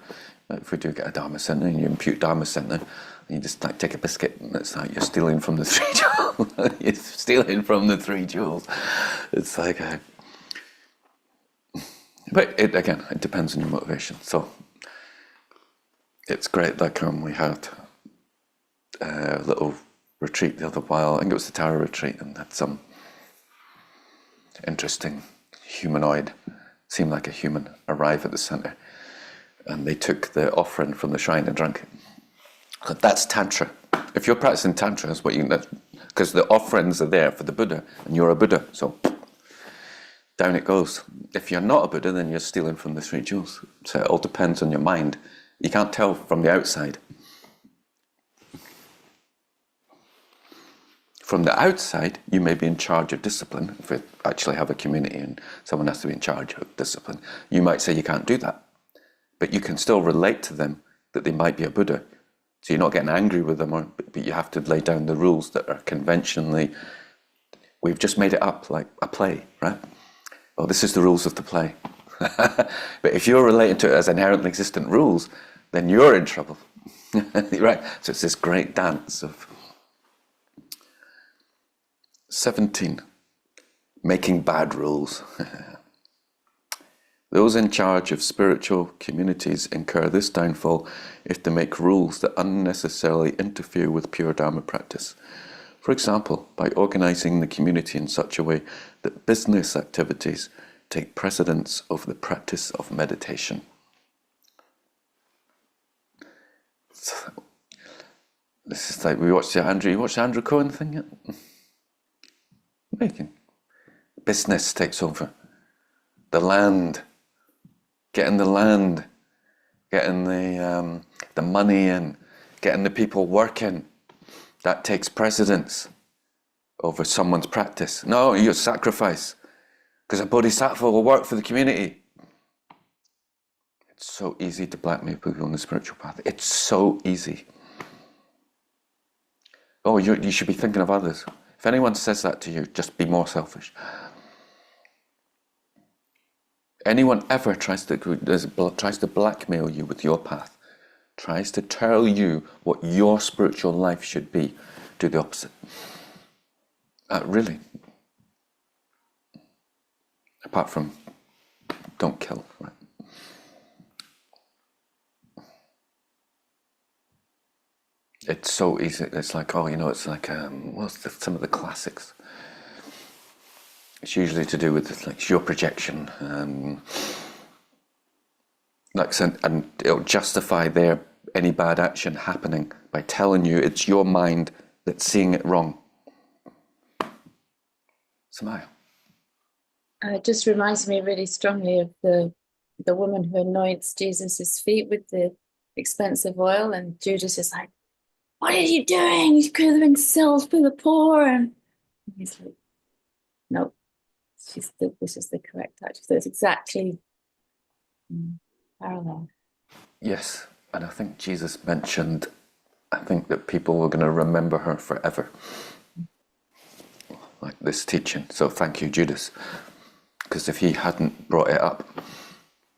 But if we do get a Dharma Center and you impute Dharma Center, and you just take a biscuit, and it's like you're stealing from the three jewels. You're stealing from the three jewels. It's like but it depends on your motivation. So it's great. We had a little retreat the other while. I think it was the Tara retreat, and had some interesting humanoid, seemed like a human, arrive at the center, and they took the offering from the shrine and drank it. That's Tantra. If you're practicing Tantra, that's what you, because the offerings are there for the Buddha, and you're a Buddha, so down it goes. If you're not a Buddha, then you're stealing from the three jewels. So it all depends on your mind. You can't tell from the outside. From the outside, you may be in charge of discipline. If we actually have a community and someone has to be in charge of discipline, you might say you can't do that. But you can still relate to them that they might be a Buddha. So you're not getting angry with them, but you have to lay down the rules that are conventionally, we've just made it up like a play, right? Well, this is the rules of the play. But if you're relating to it as inherently existent rules, then you're in trouble. Right? So it's this great dance of 17. Making bad rules. Those in charge of spiritual communities incur this downfall if they make rules that unnecessarily interfere with pure Dharma practice. For example, by organizing the community in such a way that business activities take precedence over the practice of meditation. So, this is like, you watched the Andrew Cohen thing yet? Making. Business takes over. The land. Getting the land. Getting the money in. Getting the people working. That takes precedence over someone's practice. No, you sacrifice. Because a Bodhisattva will work for the community. It's so easy to blackmail people on the spiritual path. It's so easy. Oh, you should be thinking of others. If anyone says that to you, just be more selfish. Anyone ever tries to blackmail you with your path, tries to tell you what your spiritual life should be, do the opposite. Really. Apart from, don't kill, right? It's so easy. It's like, it's like, some of the classics. It's usually to do with like your projection, and it'll justify any bad action happening by telling you it's your mind that's seeing it wrong. Smile. It just reminds me really strongly of the woman who anoints Jesus' feet with the expensive oil, and Judas is like, "What are you doing? You could have been sold for the poor." And he's like, "No, this is the correct action." So it's exactly parallel. Yes, and I think Jesus mentioned, I think that people were going to remember her forever. Like this teaching. So thank you, Judas. Because if he hadn't brought it up,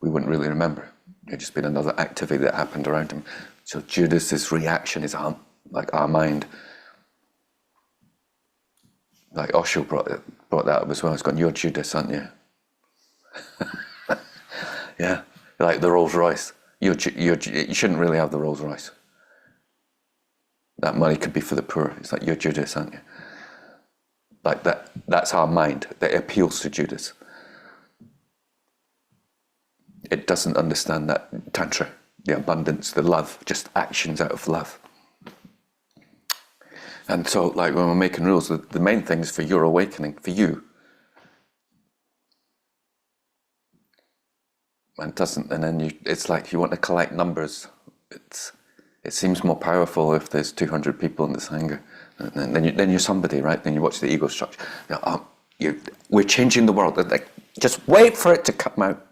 we wouldn't really remember. It'd just been another activity that happened around him. So Judas's reaction is our mind. Like Osho brought that up as well. He's gone, "You're Judas, aren't you?" Yeah, like the Rolls Royce. You shouldn't really have the Rolls Royce. That money could be for the poor. It's like, "You're Judas, aren't you?" Like that. That's our mind that appeals to Judas. It doesn't understand that Tantra, the abundance, the love, just actions out of love. And so, like when we're making rules, the main thing is for your awakening, for you. And then it's like you want to collect numbers. It seems more powerful if there's 200 people in the Sangha. And then you're somebody, right? Then you watch the ego structure. We're changing the world. Like, just wait for it to come out.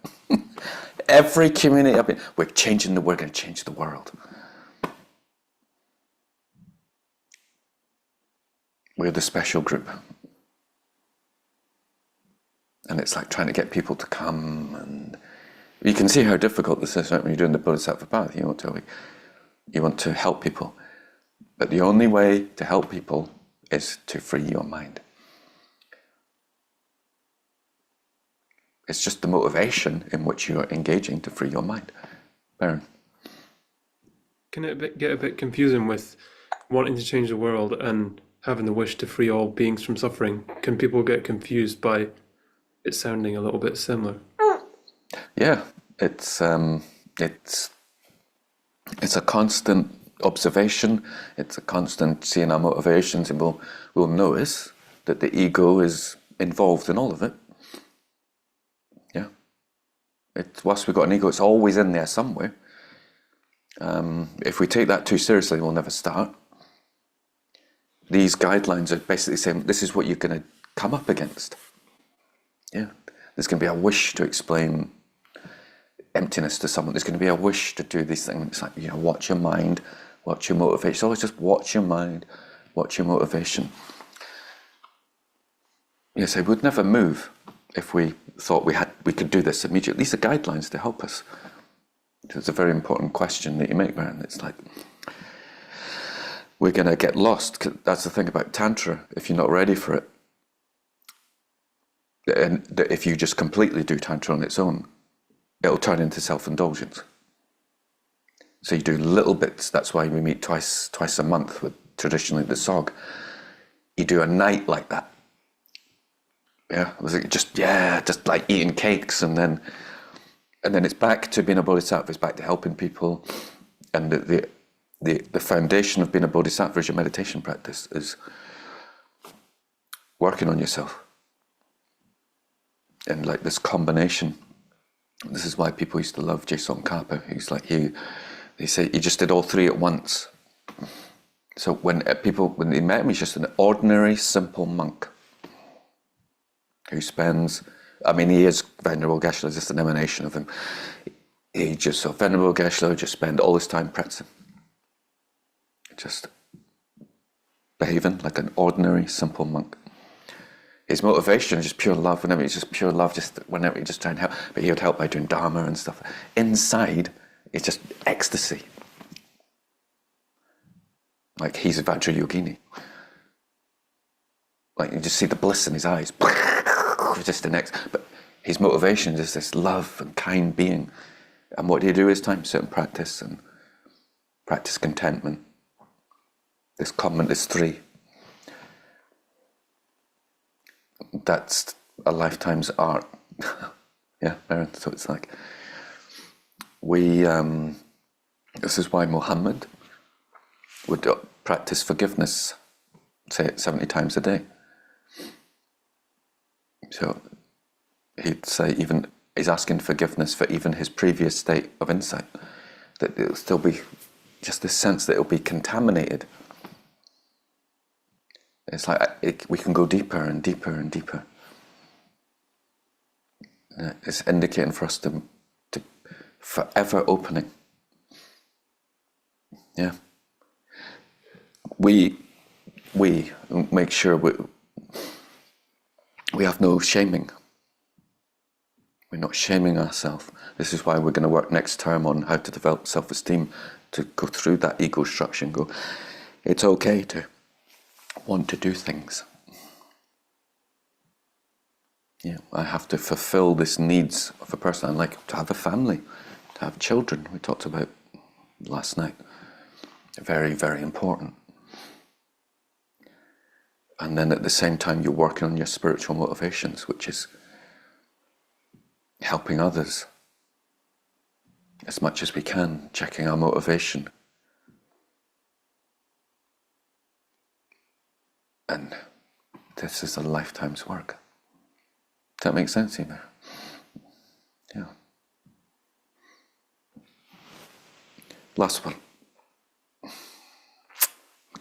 Every community we're going to change the world. We're the special group. And it's like trying to get people to come, and you can see how difficult this is, right? When you're doing the Bodhisattva path, you want to help people. But the only way to help people is to free your mind. It's just the motivation in which you're engaging to free your mind. Baron. Can it get a bit confusing with wanting to change the world and having the wish to free all beings from suffering? Can people get confused by it's sounding a little bit similar. Yeah, it's a constant observation. It's a constant seeing our motivations, and we'll notice that the ego is involved in all of it. Yeah, whilst we've got an ego, it's always in there somewhere. If we take that too seriously, we'll never start. These guidelines are basically saying this is what you're going to come up against. Yeah, there's going to be a wish to explain emptiness to someone. There's going to be a wish to do these things. It's like, watch your mind, watch your motivation. Always just watch your mind, watch your motivation. Yes, it would never move if we thought we could do this immediately. These are guidelines to help us. So it's a very important question that you make, Baron. It's like, we're going to get lost. 'Cause that's the thing about Tantra. If you're not ready for it, and if you just completely do Tantra on its own, it'll turn into self-indulgence. So you do little bits. That's why we meet twice a month with traditionally the SOG. You do a night like that. Yeah, just like eating cakes, and then it's back to being a bodhisattva. It's back to helping people, and the foundation of being a bodhisattva is your meditation practice, is working on yourself, and like this combination. This is why people used to love Jason Kappa. He's like they say he just did all three at once. So when they met him, he's just an ordinary, simple monk who spends. I mean, he is Venerable Geshe, just an emanation of him. Venerable Geshe just spend all his time practicing, just behaving like an ordinary, simple monk. His motivation is just pure love. Whenever he's just pure love, whenever he just try and help, but he would help by doing Dharma and stuff. Inside, it's just ecstasy. Like he's a Vajrayogini. Like you just see the bliss in his eyes. But his motivation is this love and kind being. And what do you do is time, sit and practice contentment. This three. That's a lifetime's art. Yeah, Baron. So it's like this is why Muhammad would practice forgiveness, say it 70 times a day. So he'd say he's asking forgiveness for even his previous state of insight, that it'll still be just this sense that it'll be contaminated. It's like we can go deeper and deeper and deeper. It's indicating for us to forever opening. Yeah. We make sure we have no shaming. We're not shaming ourselves. This is why we're going to work next term on how to develop self-esteem, to go through that ego structure and go, it's okay to want to do things. Yeah, I have to fulfill these needs of a person. I like to have a family, to have children, we talked about last night. Very, very important. And then at the same time, you're working on your spiritual motivations, which is helping others as much as we can, checking our motivation. And this is a lifetime's work. Does that make sense, Ema? Yeah. Last one.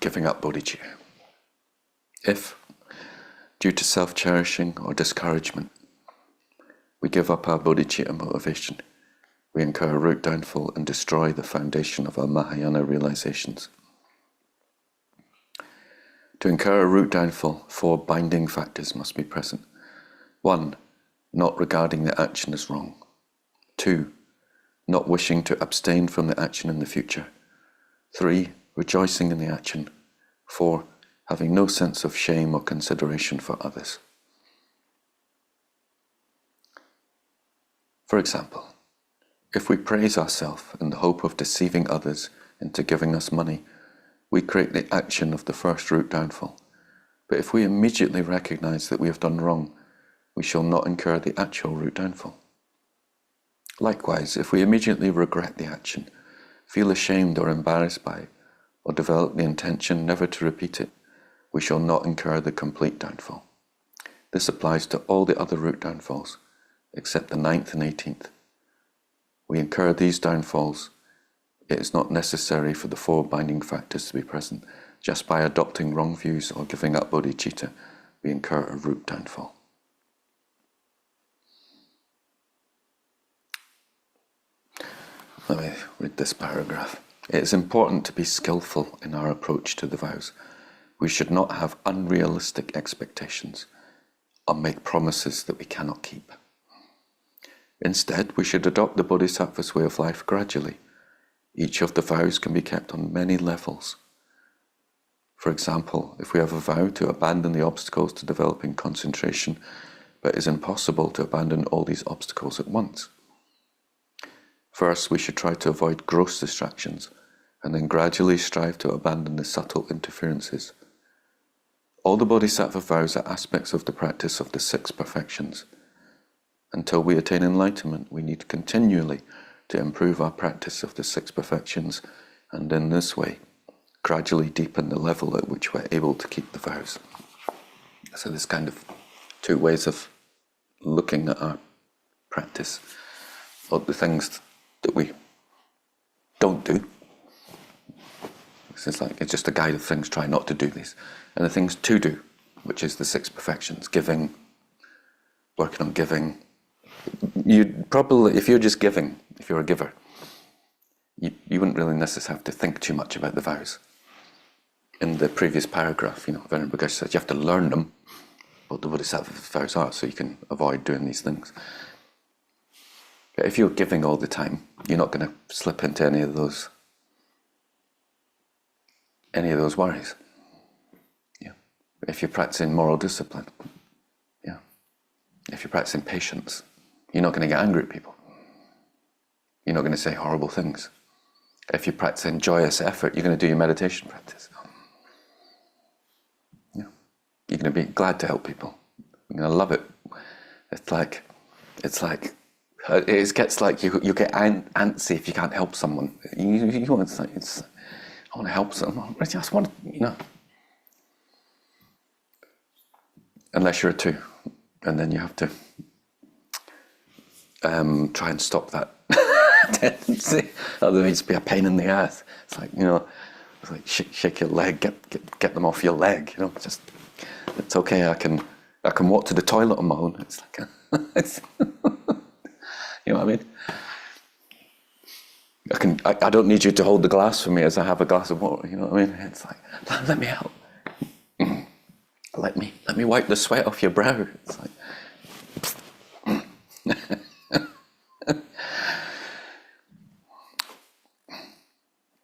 Giving up bodhicitta. If, due to self-cherishing or discouragement, we give up our bodhicitta motivation, we incur a root downfall and destroy the foundation of our Mahayana realizations. To incur a root downfall, 4 binding factors must be present. 1, not regarding the action as wrong. 2, not wishing to abstain from the action in the future. 3, rejoicing in the action. 4, having no sense of shame or consideration for others. For example, if we praise ourselves in the hope of deceiving others into giving us money, we create the action of the first root downfall. But if we immediately recognize that we have done wrong we shall not incur the actual root downfall. Likewise, if we immediately regret the action, feel ashamed or embarrassed by it, or develop the intention never to repeat it, we shall not incur the complete downfall. This applies to all the other root downfalls, except the 9th and 18th. We incur these downfalls. It is not necessary for the 4 binding factors to be present. Just by adopting wrong views or giving up bodhicitta, we incur a root downfall. Let me read this paragraph. It is important to be skillful in our approach to the vows. We should not have unrealistic expectations or make promises that we cannot keep. Instead, we should adopt the Bodhisattva's way of life gradually. Each of the vows can be kept on many levels. For example, if we have a vow to abandon the obstacles to developing concentration, but it is impossible to abandon all these obstacles at once. First, we should try to avoid gross distractions, and then gradually strive to abandon the subtle interferences. All the Bodhisattva vows are aspects of the practice of the 6 perfections. Until we attain enlightenment, we need continually to improve our practice of the 6 perfections, and in this way, gradually deepen the level at which we're able to keep the vows. So there's kind of 2 ways of looking at our practice, or the things that we don't do. It's just a guide of things, try not to do these. And the things to do, which is the 6 perfections, giving, working on giving. You'd probably, if you're just giving, if you're a giver, you wouldn't really necessarily have to think too much about the vows. In the previous paragraph, Venerable Geshe says you have to learn them, what the Bodhisattva vows are, so you can avoid doing these things. But if you're giving all the time, you're not going to slip into any of those worries. Yeah. If you're practicing moral discipline, yeah. If you're practicing patience, you're not going to get angry at people. You're not going to say horrible things. If you're practicing joyous effort, you're going to do your meditation practice. Yeah. You're going to be glad to help people. You're going to love it. It gets like you get antsy if you can't help someone. I want to help someone. I just want to, Unless you're a 2, and then you have to try and stop that tendency. Otherwise, it'd be a pain in the ass. It's like, it's like shake your leg, get them off your leg. Just it's okay. I can walk to the toilet on my own. It's like, you know what I mean? I don't need you to hold the glass for me as I have a glass of water. You know what I mean? It's like, let me help. Let me wipe the sweat off your brow. It's like.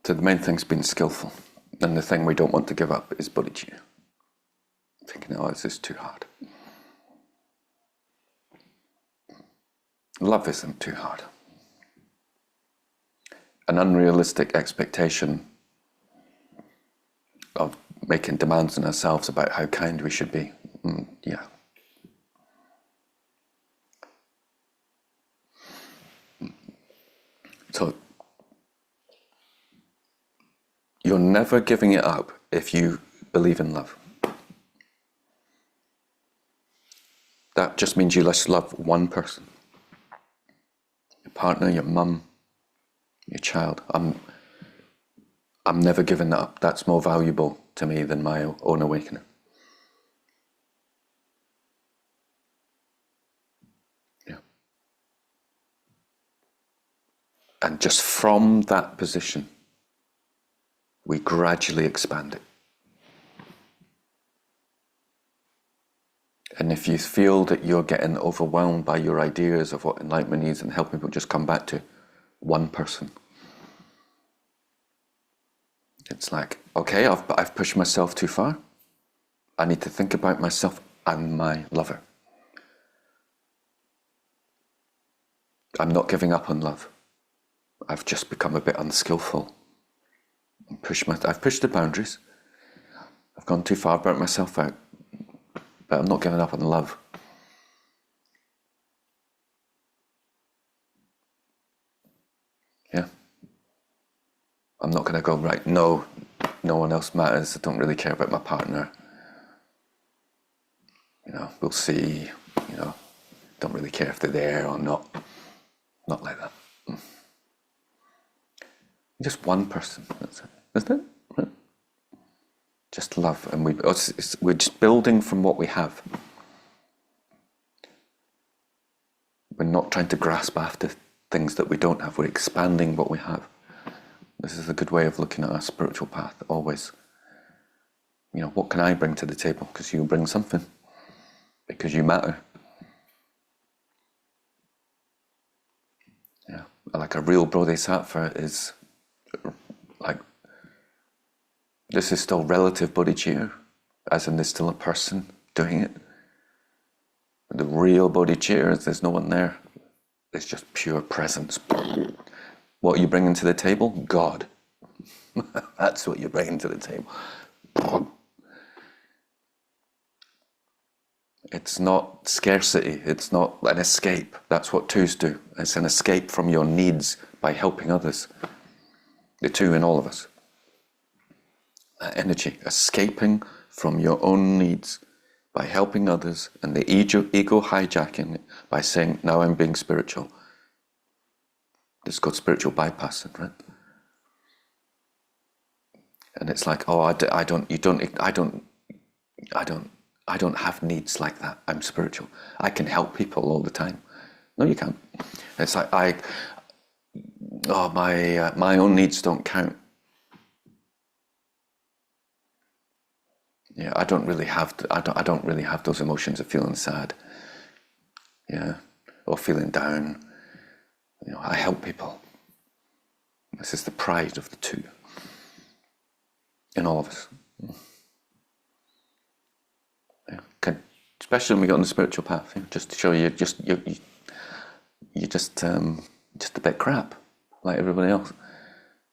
So the main thing's being skillful, and the thing we don't want to give up is bodhicitta. Thinking, this is too hard. Love isn't too hard. An unrealistic expectation of making demands on ourselves about how kind we should be, yeah. So you're never giving it up if you believe in love. That just means you just love one person. Your partner, your mum, your child. I'm never giving that up. That's more valuable to me than my own awakening. Yeah. And just from that position, we gradually expand it. And if you feel that you're getting overwhelmed by your ideas of what enlightenment is and helping people, just come back to one person. It's like, okay, I've pushed myself too far. I need to think about myself and my lover. I'm not giving up on love. I've just become a bit unskillful. I've pushed the boundaries. I've gone too far, burnt myself out. But I'm not giving up on love. go, right, no one else matters. I don't really care about my partner. We'll see. Don't really care if they're there or not. Not like that. Just one person, that's it, isn't it? Right? Just love, and we're just building from what we have. We're not trying to grasp after things that we don't have. We're expanding what we have. This is a good way of looking at our spiritual path, always. What can I bring to the table? Because you bring something. Because you matter. Yeah. Like a real Bodhisattva is like, this is still relative bodhicitta, as in there's still a person doing it. The real bodhicitta is there's no one there. It's just pure presence. What are you bringing to the table? God. That's what you're bringing to the table. It's not scarcity. It's not an escape. That's what twos do. It's an escape from your needs by helping others. The two in all of us. That energy, escaping from your own needs by helping others, and the ego hijacking it by saying, now I'm being spiritual. It's called spiritual bypassing, right? And it's like, oh, I don't have needs like that. I'm spiritual. I can help people all the time. No, you can't. It's like my own needs don't count. Yeah, I don't really have those emotions of feeling sad. Yeah, or feeling down. I help people. This is the pride of the two in all of us. Yeah. Especially when we get on the spiritual path, just to show you're just a bit crap, like everybody else,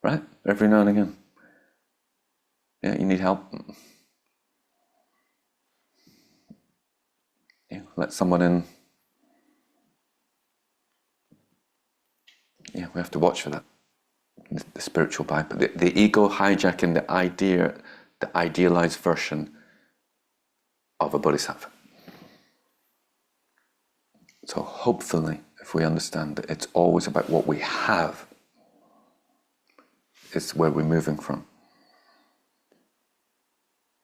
right? Every now and again. Yeah, you need help. Yeah, let someone in. Yeah, we have to watch for that. The spiritual bypass, the ego hijacking the idealized version of a bodhisattva. So hopefully, if we understand that it's always about what we have, it's where we're moving from,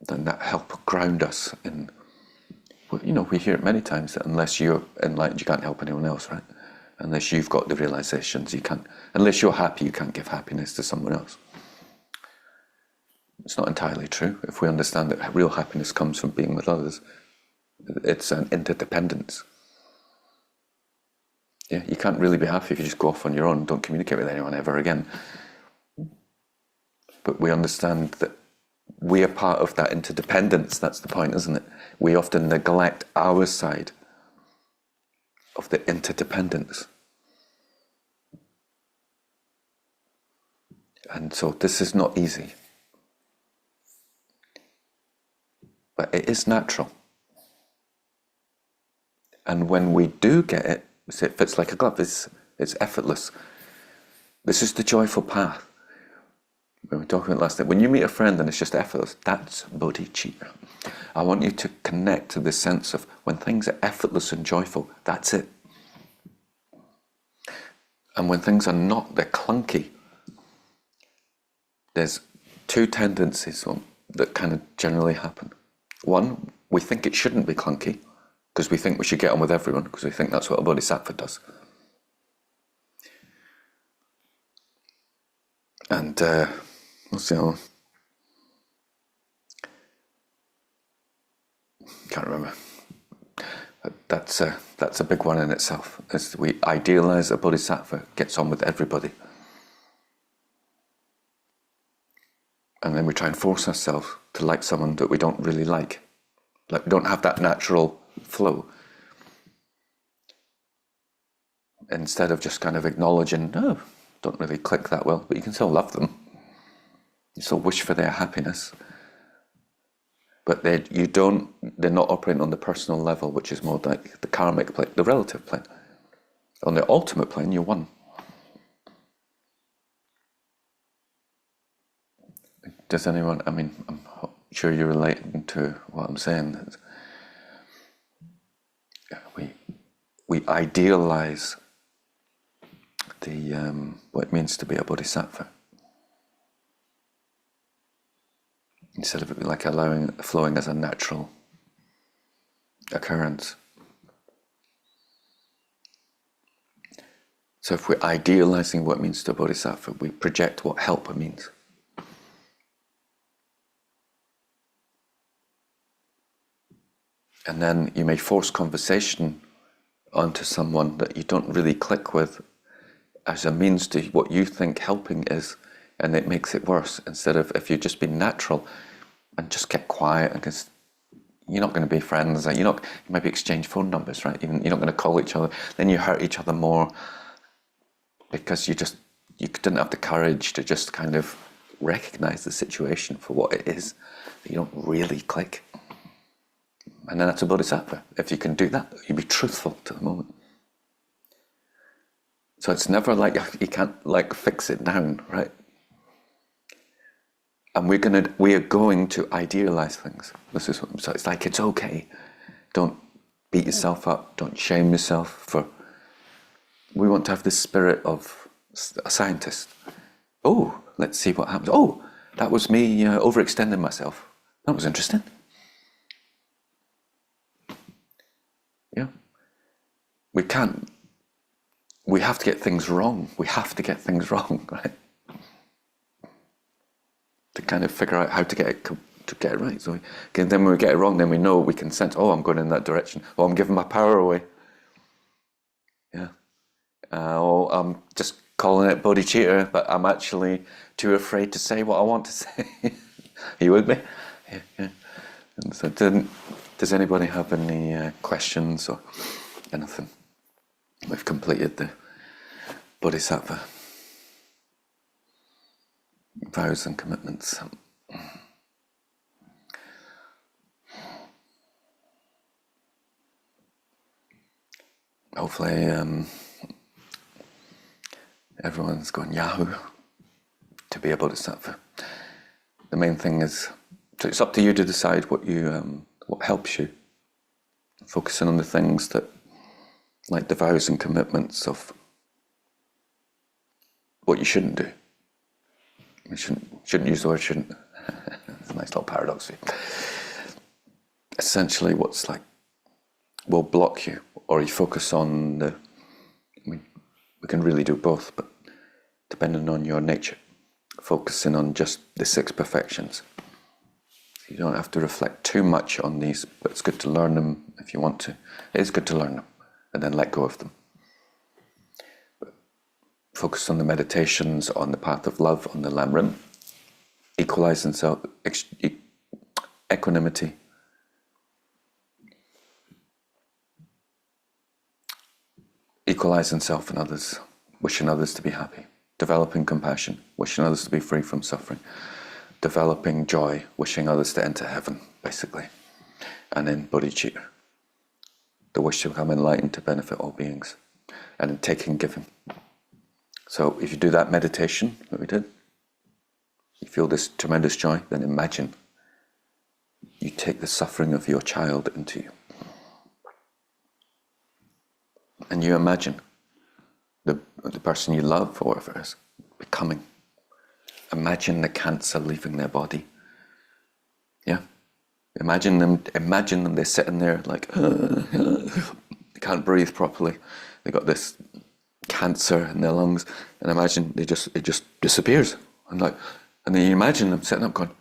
then that help ground us in. We hear it many times that unless you're enlightened, you can't help anyone else, right? Unless you've got the realizations, you can't. Unless you're happy, you can't give happiness to someone else. It's not entirely true. If we understand that real happiness comes from being with others, it's an interdependence. Yeah, you can't really be happy if you just go off on your own and don't communicate with anyone ever again. But we understand that we are part of that interdependence. That's the point, isn't it? We often neglect our side of the interdependence. And so this is not easy. But it is natural. And when we do get it, it fits like a glove. It's effortless. This is the joyful path. We were talking about last night. When you meet a friend and it's just effortless, that's bodhicitta. I want you to connect to the sense of when things are effortless and joyful, that's it. And when things are not, they're clunky. There's two tendencies that kind of generally happen. One, we think it shouldn't be clunky because we think we should get on with everyone because we think that's what a bodhisattva does. And what's the other one? Can't remember. That's a big one in itself. As we idealize a bodhisattva gets on with everybody. And then we try and force ourselves to like someone that we don't really like. Like we don't have that natural flow. Instead of just kind of acknowledging, no, don't really click that well, but you can still love them. You still wish for their happiness. But they're not operating on the personal level, which is more like the karmic plane, the relative plane. On the ultimate plane, you're one. Does anyone, I mean, I'm sure you're relating to what I'm saying. We idealize what it means to be a bodhisattva, instead of it like flowing as a natural occurrence. So if we're idealizing what it means to a bodhisattva, we project what helper means. And then you may force conversation onto someone that you don't really click with as a means to what you think helping is, and it makes it worse. Instead of, if you just be natural and just get quiet, because you're not going to be friends, you maybe exchange phone numbers, right? Even you're not going to call each other, then you hurt each other more, because you didn't have the courage to just kind of recognize the situation for what it is, that you don't really click. And then that's a bodhisattva. If you can do that, you be truthful to the moment. So it's never like you can't like fix it down, right? And we are going to idealize things. So it's like, it's okay. Don't beat yourself up. Don't shame yourself we want to have this spirit of a scientist. Oh, let's see what happens. Oh, that was me overextending myself. That was interesting. Yeah. We have to get things wrong. We have to get things wrong, right? To kind of figure out how to get it right. So then when we get it wrong, then we know we can sense, oh, I'm going in that direction. Oh, I'm giving my power away. Yeah. Oh, I'm just calling it bodhicitta, but I'm actually too afraid to say what I want to say. Are you with me? Yeah. And so does anybody have any questions or anything? We've completed the Bodhisattva vows and commitments. Hopefully everyone's gone Yahoo to be a Bodhisattva. The main thing is, so it's up to you to decide what helps you. Focusing on the things that, like the vows and commitments of what you shouldn't do. You shouldn't use the word shouldn't. It's a nice little paradox here. Essentially what's like will block you, or you focus on we can really do both, but depending on your nature, focusing on just the 6 perfections. You don't have to reflect too much on these, but it's good to learn them if you want to. It is good to learn them and then let go of them. But focus on the meditations, on the path of love, on the Lamrim, equalizing self, equanimity, equalizing self and others, wishing others to be happy, developing compassion, wishing others to be free from suffering, developing joy, wishing others to enter heaven, basically. And then bodhicitta, the wish to become enlightened to benefit all beings. And then taking, giving. So if you do that meditation that we did, you feel this tremendous joy, then imagine you take the suffering of your child into you. And you imagine the person you love, or whatever it is, becoming. Imagine the cancer leaving their body. Yeah? Imagine them, they're sitting there like, they can't breathe properly. They got this cancer in their lungs, and imagine it just disappears. And then you imagine them sitting up going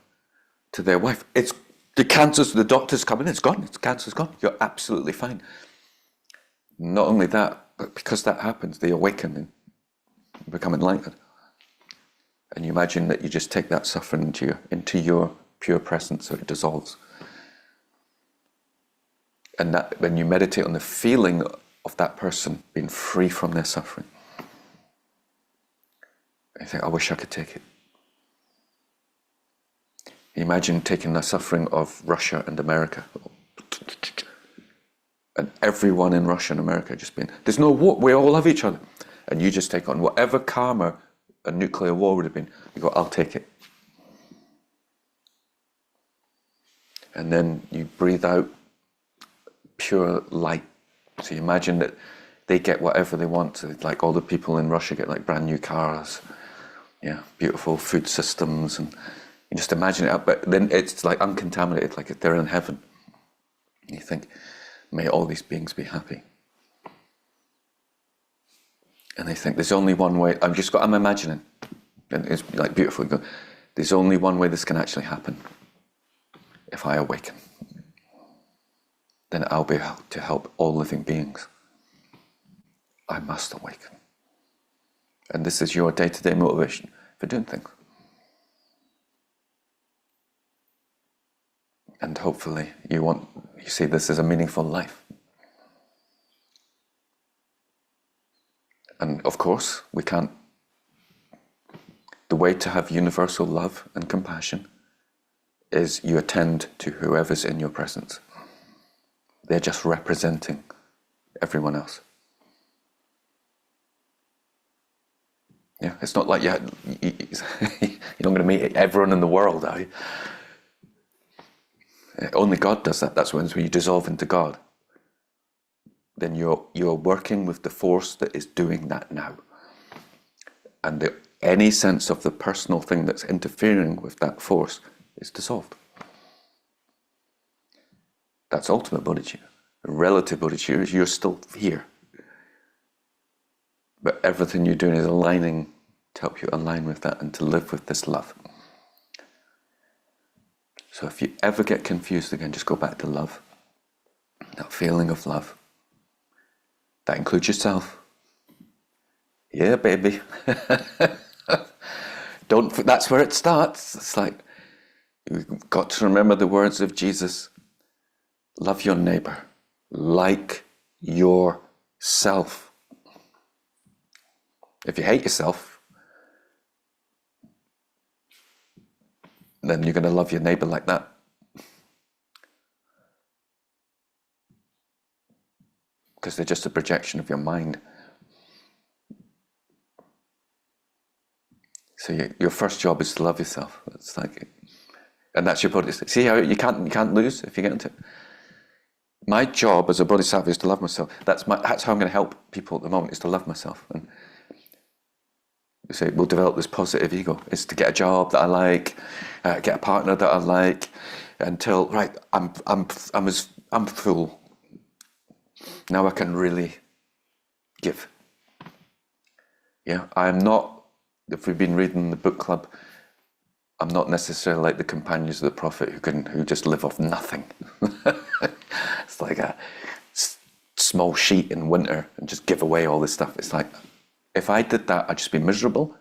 to their wife, it's the cancer's, the doctor's coming, it's gone, the cancer's gone, you're absolutely fine. Not only that, but because that happens, they awaken and become enlightened. And you imagine that you just take that suffering into your pure presence, so it dissolves. And that when you meditate on the feeling of that person being free from their suffering, you think, I wish I could take it. You imagine taking the suffering of Russia and America, and everyone in Russia and America just being, there's no war, we all love each other. And you just take on whatever karma a nuclear war would have been. You go, I'll take it. And then you breathe out pure light. So you imagine that they get whatever they want. So like all the people in Russia get like brand new cars, yeah, beautiful food systems, and you just imagine it up. But then it's like uncontaminated, like they're in heaven. And you think, may all these beings be happy. And they think there's only one way. I'm imagining, and it's like beautiful. There's only one way this can actually happen. If I awaken, then I'll be able to help all living beings. I must awaken. And this is your day-to-day motivation for doing things. And hopefully you see this as a meaningful life. And of course, the way to have universal love and compassion is you attend to whoever's in your presence. They're just representing everyone else. Yeah, it's not like you're not going to meet everyone in the world, are you? Only God does that. That's when you dissolve into God. Then you're working with the force that is doing that now. And any sense of the personal thing that's interfering with that force is dissolved. That's ultimate bodhicitta. Relative bodhicitta is you're still here. But everything you're doing is aligning to help you align with that and to live with this love. So if you ever get confused again, just go back to love. That feeling of love. That includes yourself. Yeah, baby. That's where it starts. It's like, you've got to remember the words of Jesus. Love your neighbor like yourself. If you hate yourself, then you're going to love your neighbor like that. Because they're just a projection of your mind. So your first job is to love yourself. It's like, and that's your bodhisattva. See how you can't lose if you get into it. My job as a bodhisattva is to love myself. That's how I'm going to help people at the moment, is to love myself. And we say we'll develop this positive ego. Is to get a job that I like, get a partner that I like, until right, I'm full. Now I can really give. Yeah, I'm not. If we've been reading the book club, I'm not necessarily like the companions of the prophet who just live off nothing. It's like a small sheet in winter and just give away all this stuff. It's like, if I did that, I'd just be miserable.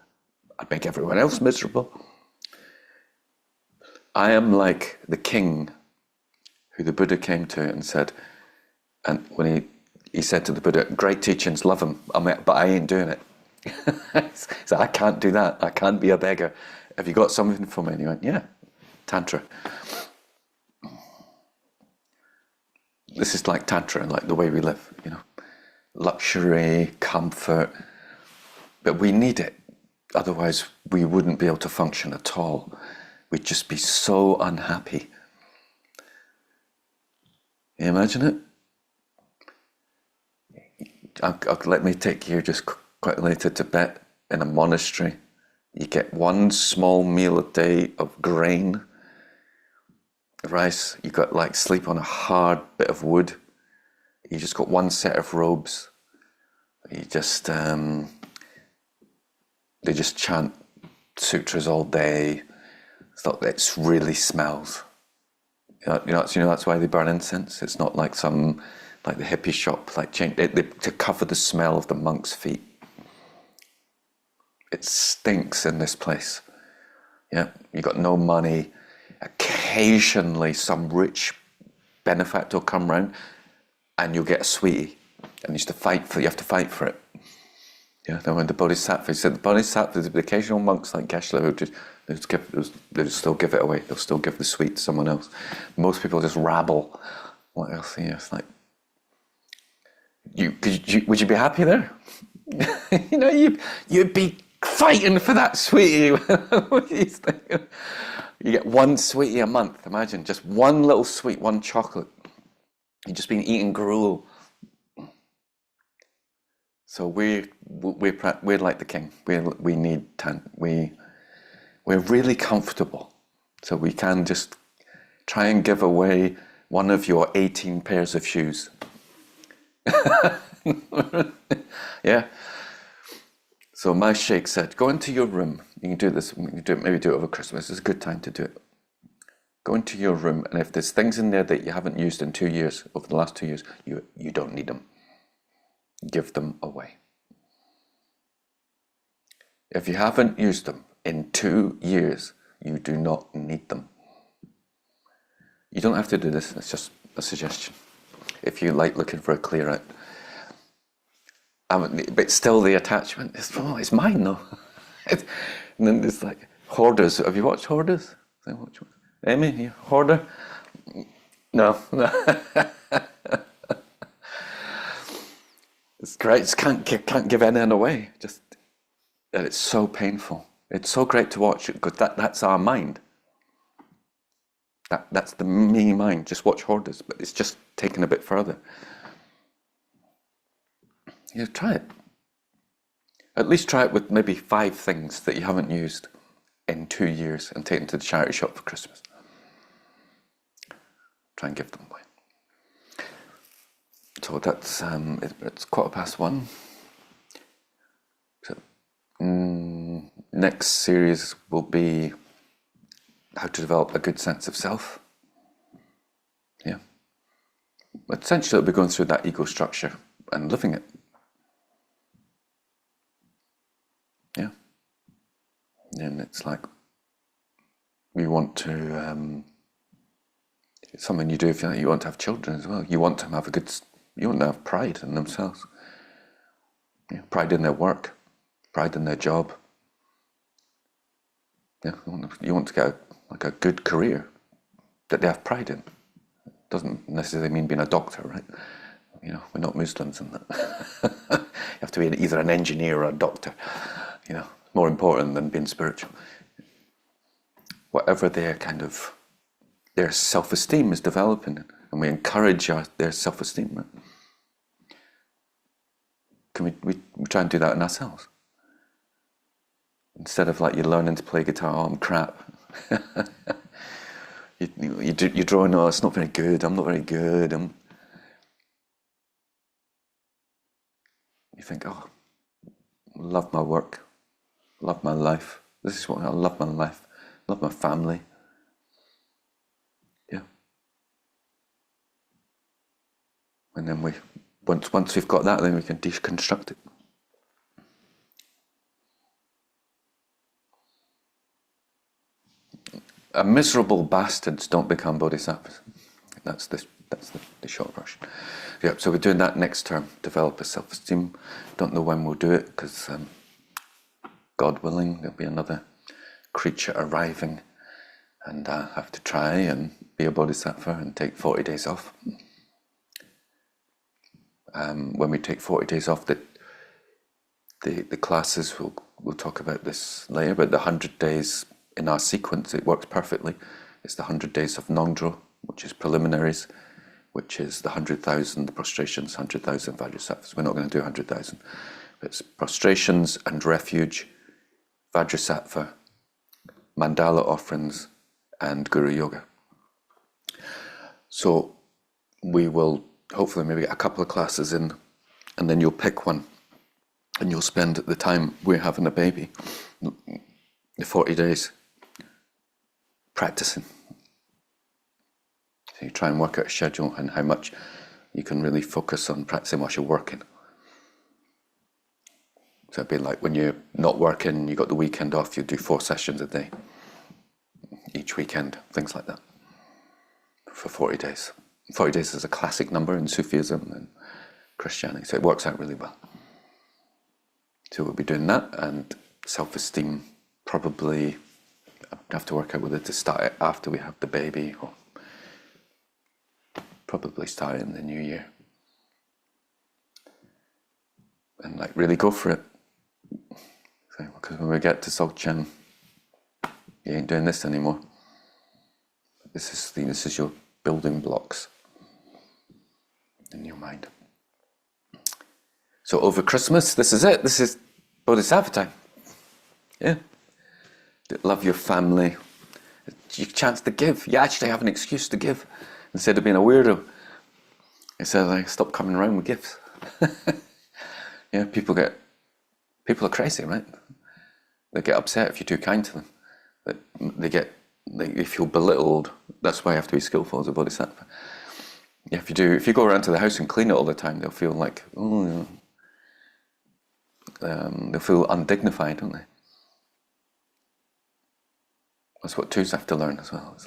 I'd make everyone else miserable. I am like the king who the Buddha came to and said, and when he said to the Buddha, great teachings, love them, but I ain't doing it. So I can't do that. I can't be a beggar. Have you got something for me? And he went, yeah, Tantra. This is like Tantra and like the way we live, luxury, comfort, but we need it. Otherwise, we wouldn't be able to function at all. We'd just be so unhappy. Can you imagine it? Let me take you just quickly to Tibet in a monastery. You get one small meal a day of grain, rice. You got like sleep on a hard bit of wood. You just got one set of robes. You just they just chant sutras all day. It really smells. That's why they burn incense. It's not like like the hippie shop, to cover the smell of the monks' feet. It stinks in this place. Yeah, you got no money. Occasionally, some rich benefactor will come round, and you'll get a sweetie, and you have to fight for it. Yeah, then when the Bodhisattva said, the occasional monks like Geshe they'll still give it away. They'll still give the sweet to someone else. Most people just rabble. What else? Yeah, it's like, would you be happy there? You'd be fighting for that sweetie. You get one sweetie a month. Imagine just one little sweet, one chocolate. You've just been eating gruel. So we're like the king. We need we're really comfortable, so we can just try and give away one of your 18 pairs of shoes. Yeah. So my sheikh said, go into your room. You can do this. You can maybe do it over Christmas. It's a good time to do it. Go into your room, and if there's things in there that you haven't used in 2 years, over the last 2 years, you don't need them. Give them away. If you haven't used them in 2 years, you do not need them. You don't have to do this. It's just a suggestion. If you like looking for a clear out. But still the attachment is, oh, it's mine though. And then there's like Hoarders. Have you watched Hoarders? Amy, you hoarder? No. It's great. Just can't give anything away. And it's so painful. It's so great to watch it because that's our mind. That's the me mind. Just watch Hoarders, but it's just taken a bit further. Yeah, try it. At least try it with maybe 5 things that you haven't used in 2 years and take them to the charity shop for Christmas. Try and give them away. So that's it's 1:15. So next series will be how to develop a good sense of self. Yeah. Essentially, it'll be going through that ego structure and living it. Yeah. And it's like we want to. It's something you do if you want to have children as well. You want to have you want to have pride in themselves. Yeah, pride in their work, pride in their job. Yeah, you want to get a good career that they have pride in. It doesn't necessarily mean being a doctor, right? We're not Muslims in that. You have to be either an engineer or a doctor. More important than being spiritual. Whatever their self-esteem is developing, and we encourage their self-esteem. Right? Can we try and do that in ourselves? Instead of like you're learning to play guitar, oh, I'm crap. You're drawing, oh, it's not very good, I'm not very good. You think, oh, love my work, love my life. This is what I love, my life, love my family. Yeah. And then once we've got that, then we can deconstruct it. Miserable bastards don't become bodhisattvas. That's the short version. Yeah, so we're doing that next term. Develop a self-esteem. Don't know when we'll do it because, God willing, there'll be another creature arriving, and I have to try and be a bodhisattva and take 40 days off. When we take 40 days off, the classes we'll talk about this later, but the 100 days in our sequence, it works perfectly. It's the 100 days of Nongdro, which is preliminaries, which is the 100,000 prostrations, 100,000 Vajrasattvas. We're not going to do 100,000. It's prostrations and refuge, Vajrasattva, mandala offerings, and Guru Yoga. So we will hopefully maybe get a couple of classes in, and then you'll pick one, and you'll spend the time we're having a baby, the 40 days, practicing. So you try and work out a schedule and how much you can really focus on practicing while you're working. So it'd be like when you're not working, you got the weekend off, you do 4 sessions a day, each weekend, things like that, for 40 days. 40 days is a classic number in Sufism and Christianity, so it works out really well. So we'll be doing that, and self-esteem, probably I have to work out whether to start it after we have the baby or probably start it in the new year. And like really go for it. So, because when we get to Dzogchen, you ain't doing this anymore. This is your building blocks in your mind. So over Christmas, this is it. This is Bodhisattva time. Yeah. Love your family. Your chance to give. You actually have an excuse to give instead of being a weirdo. It says, like, stop coming around with gifts. Yeah, people are crazy, right? They get upset if you're too kind to them. They feel belittled. That's why you have to be skillful as a bodhisattva. Yeah, if you go around to the house and clean it all the time, they'll feel like, they'll feel undignified, don't they? That's what twos have to learn as well.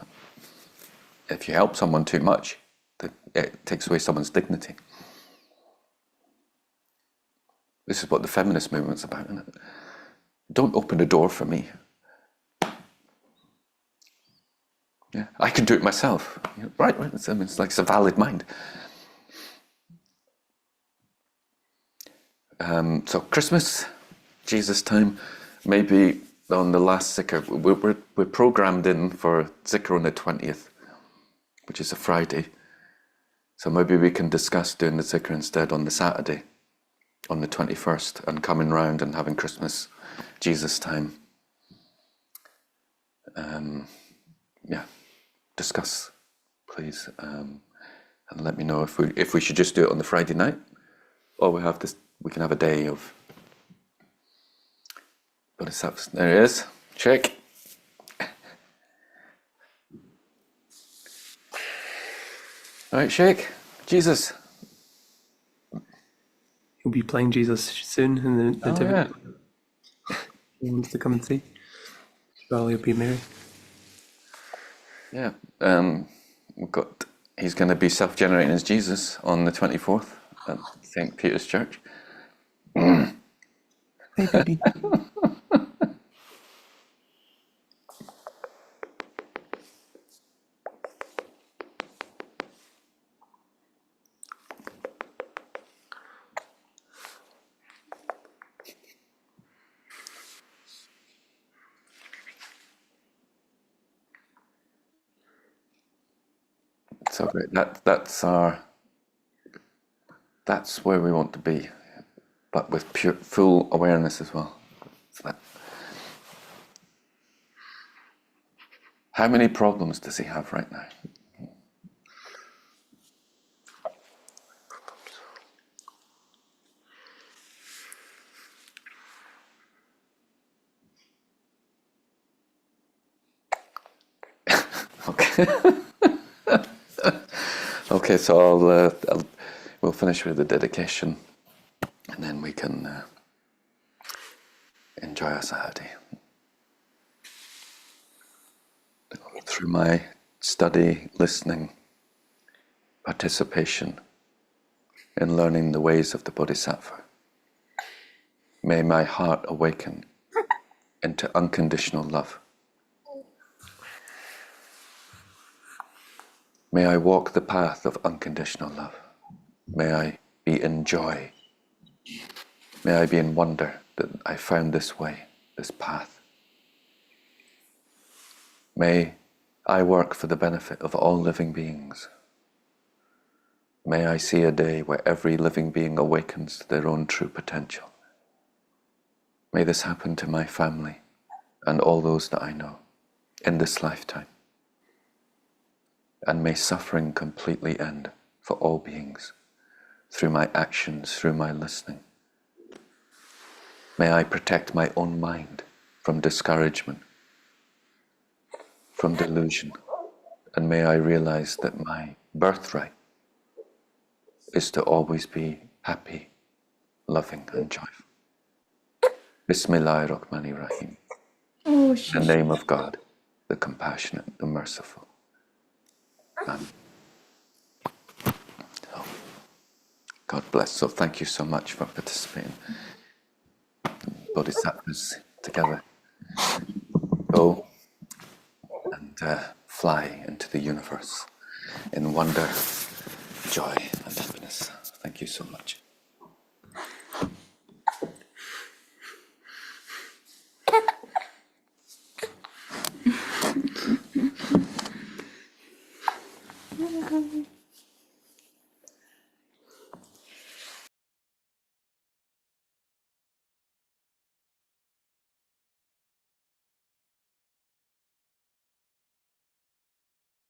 If you help someone too much, it takes away someone's dignity. This is what the feminist movement's about, isn't it? Don't open the door for me. Yeah, I can do it myself. Right. It's like it's a valid mind. So Christmas, Jesus time, maybe on the last zikr, we're programmed in for zikr on the 20th, which is a Friday. So maybe we can discuss doing the zikr instead on the Saturday, on the 21st, and coming round and having Christmas, Jesus time. Yeah, discuss, please, and let me know if we should just do it on the Friday night, or we can have a day of Bodhisattvas. There he is. Check. All right, shake. Jesus. He'll be playing Jesus soon in the Nativity. Yeah. He wants to come and see. Well, he'll be Mary. Yeah. He's going to be self-generating as Jesus on the 24th at St. Peter's Church. Hey, baby. So great. That's where we want to be, but with full awareness as well. How many problems does he have right now? Okay. Okay, so we'll finish with the dedication, and then we can enjoy our Saturday. Through my study, listening, participation in learning the ways of the Bodhisattva, may my heart awaken into unconditional love. May I walk the path of unconditional love. May I be in joy. May I be in wonder that I found this way, this path. May I work for the benefit of all living beings. May I see a day where every living being awakens to their own true potential. May this happen to my family and all those that I know in this lifetime. And may suffering completely end for all beings through my actions, through my listening. May I protect my own mind from discouragement, from delusion, and may I realize that my birthright is to always be happy, loving, and joyful. Bismillahir-Rahmanir-Rahim. In the name of God, the compassionate, the merciful. Amen. So, God bless. So thank you so much for participating. Bodhisattvas together. Go and fly into the universe in wonder, joy, and happiness. Thank you so much. Bye.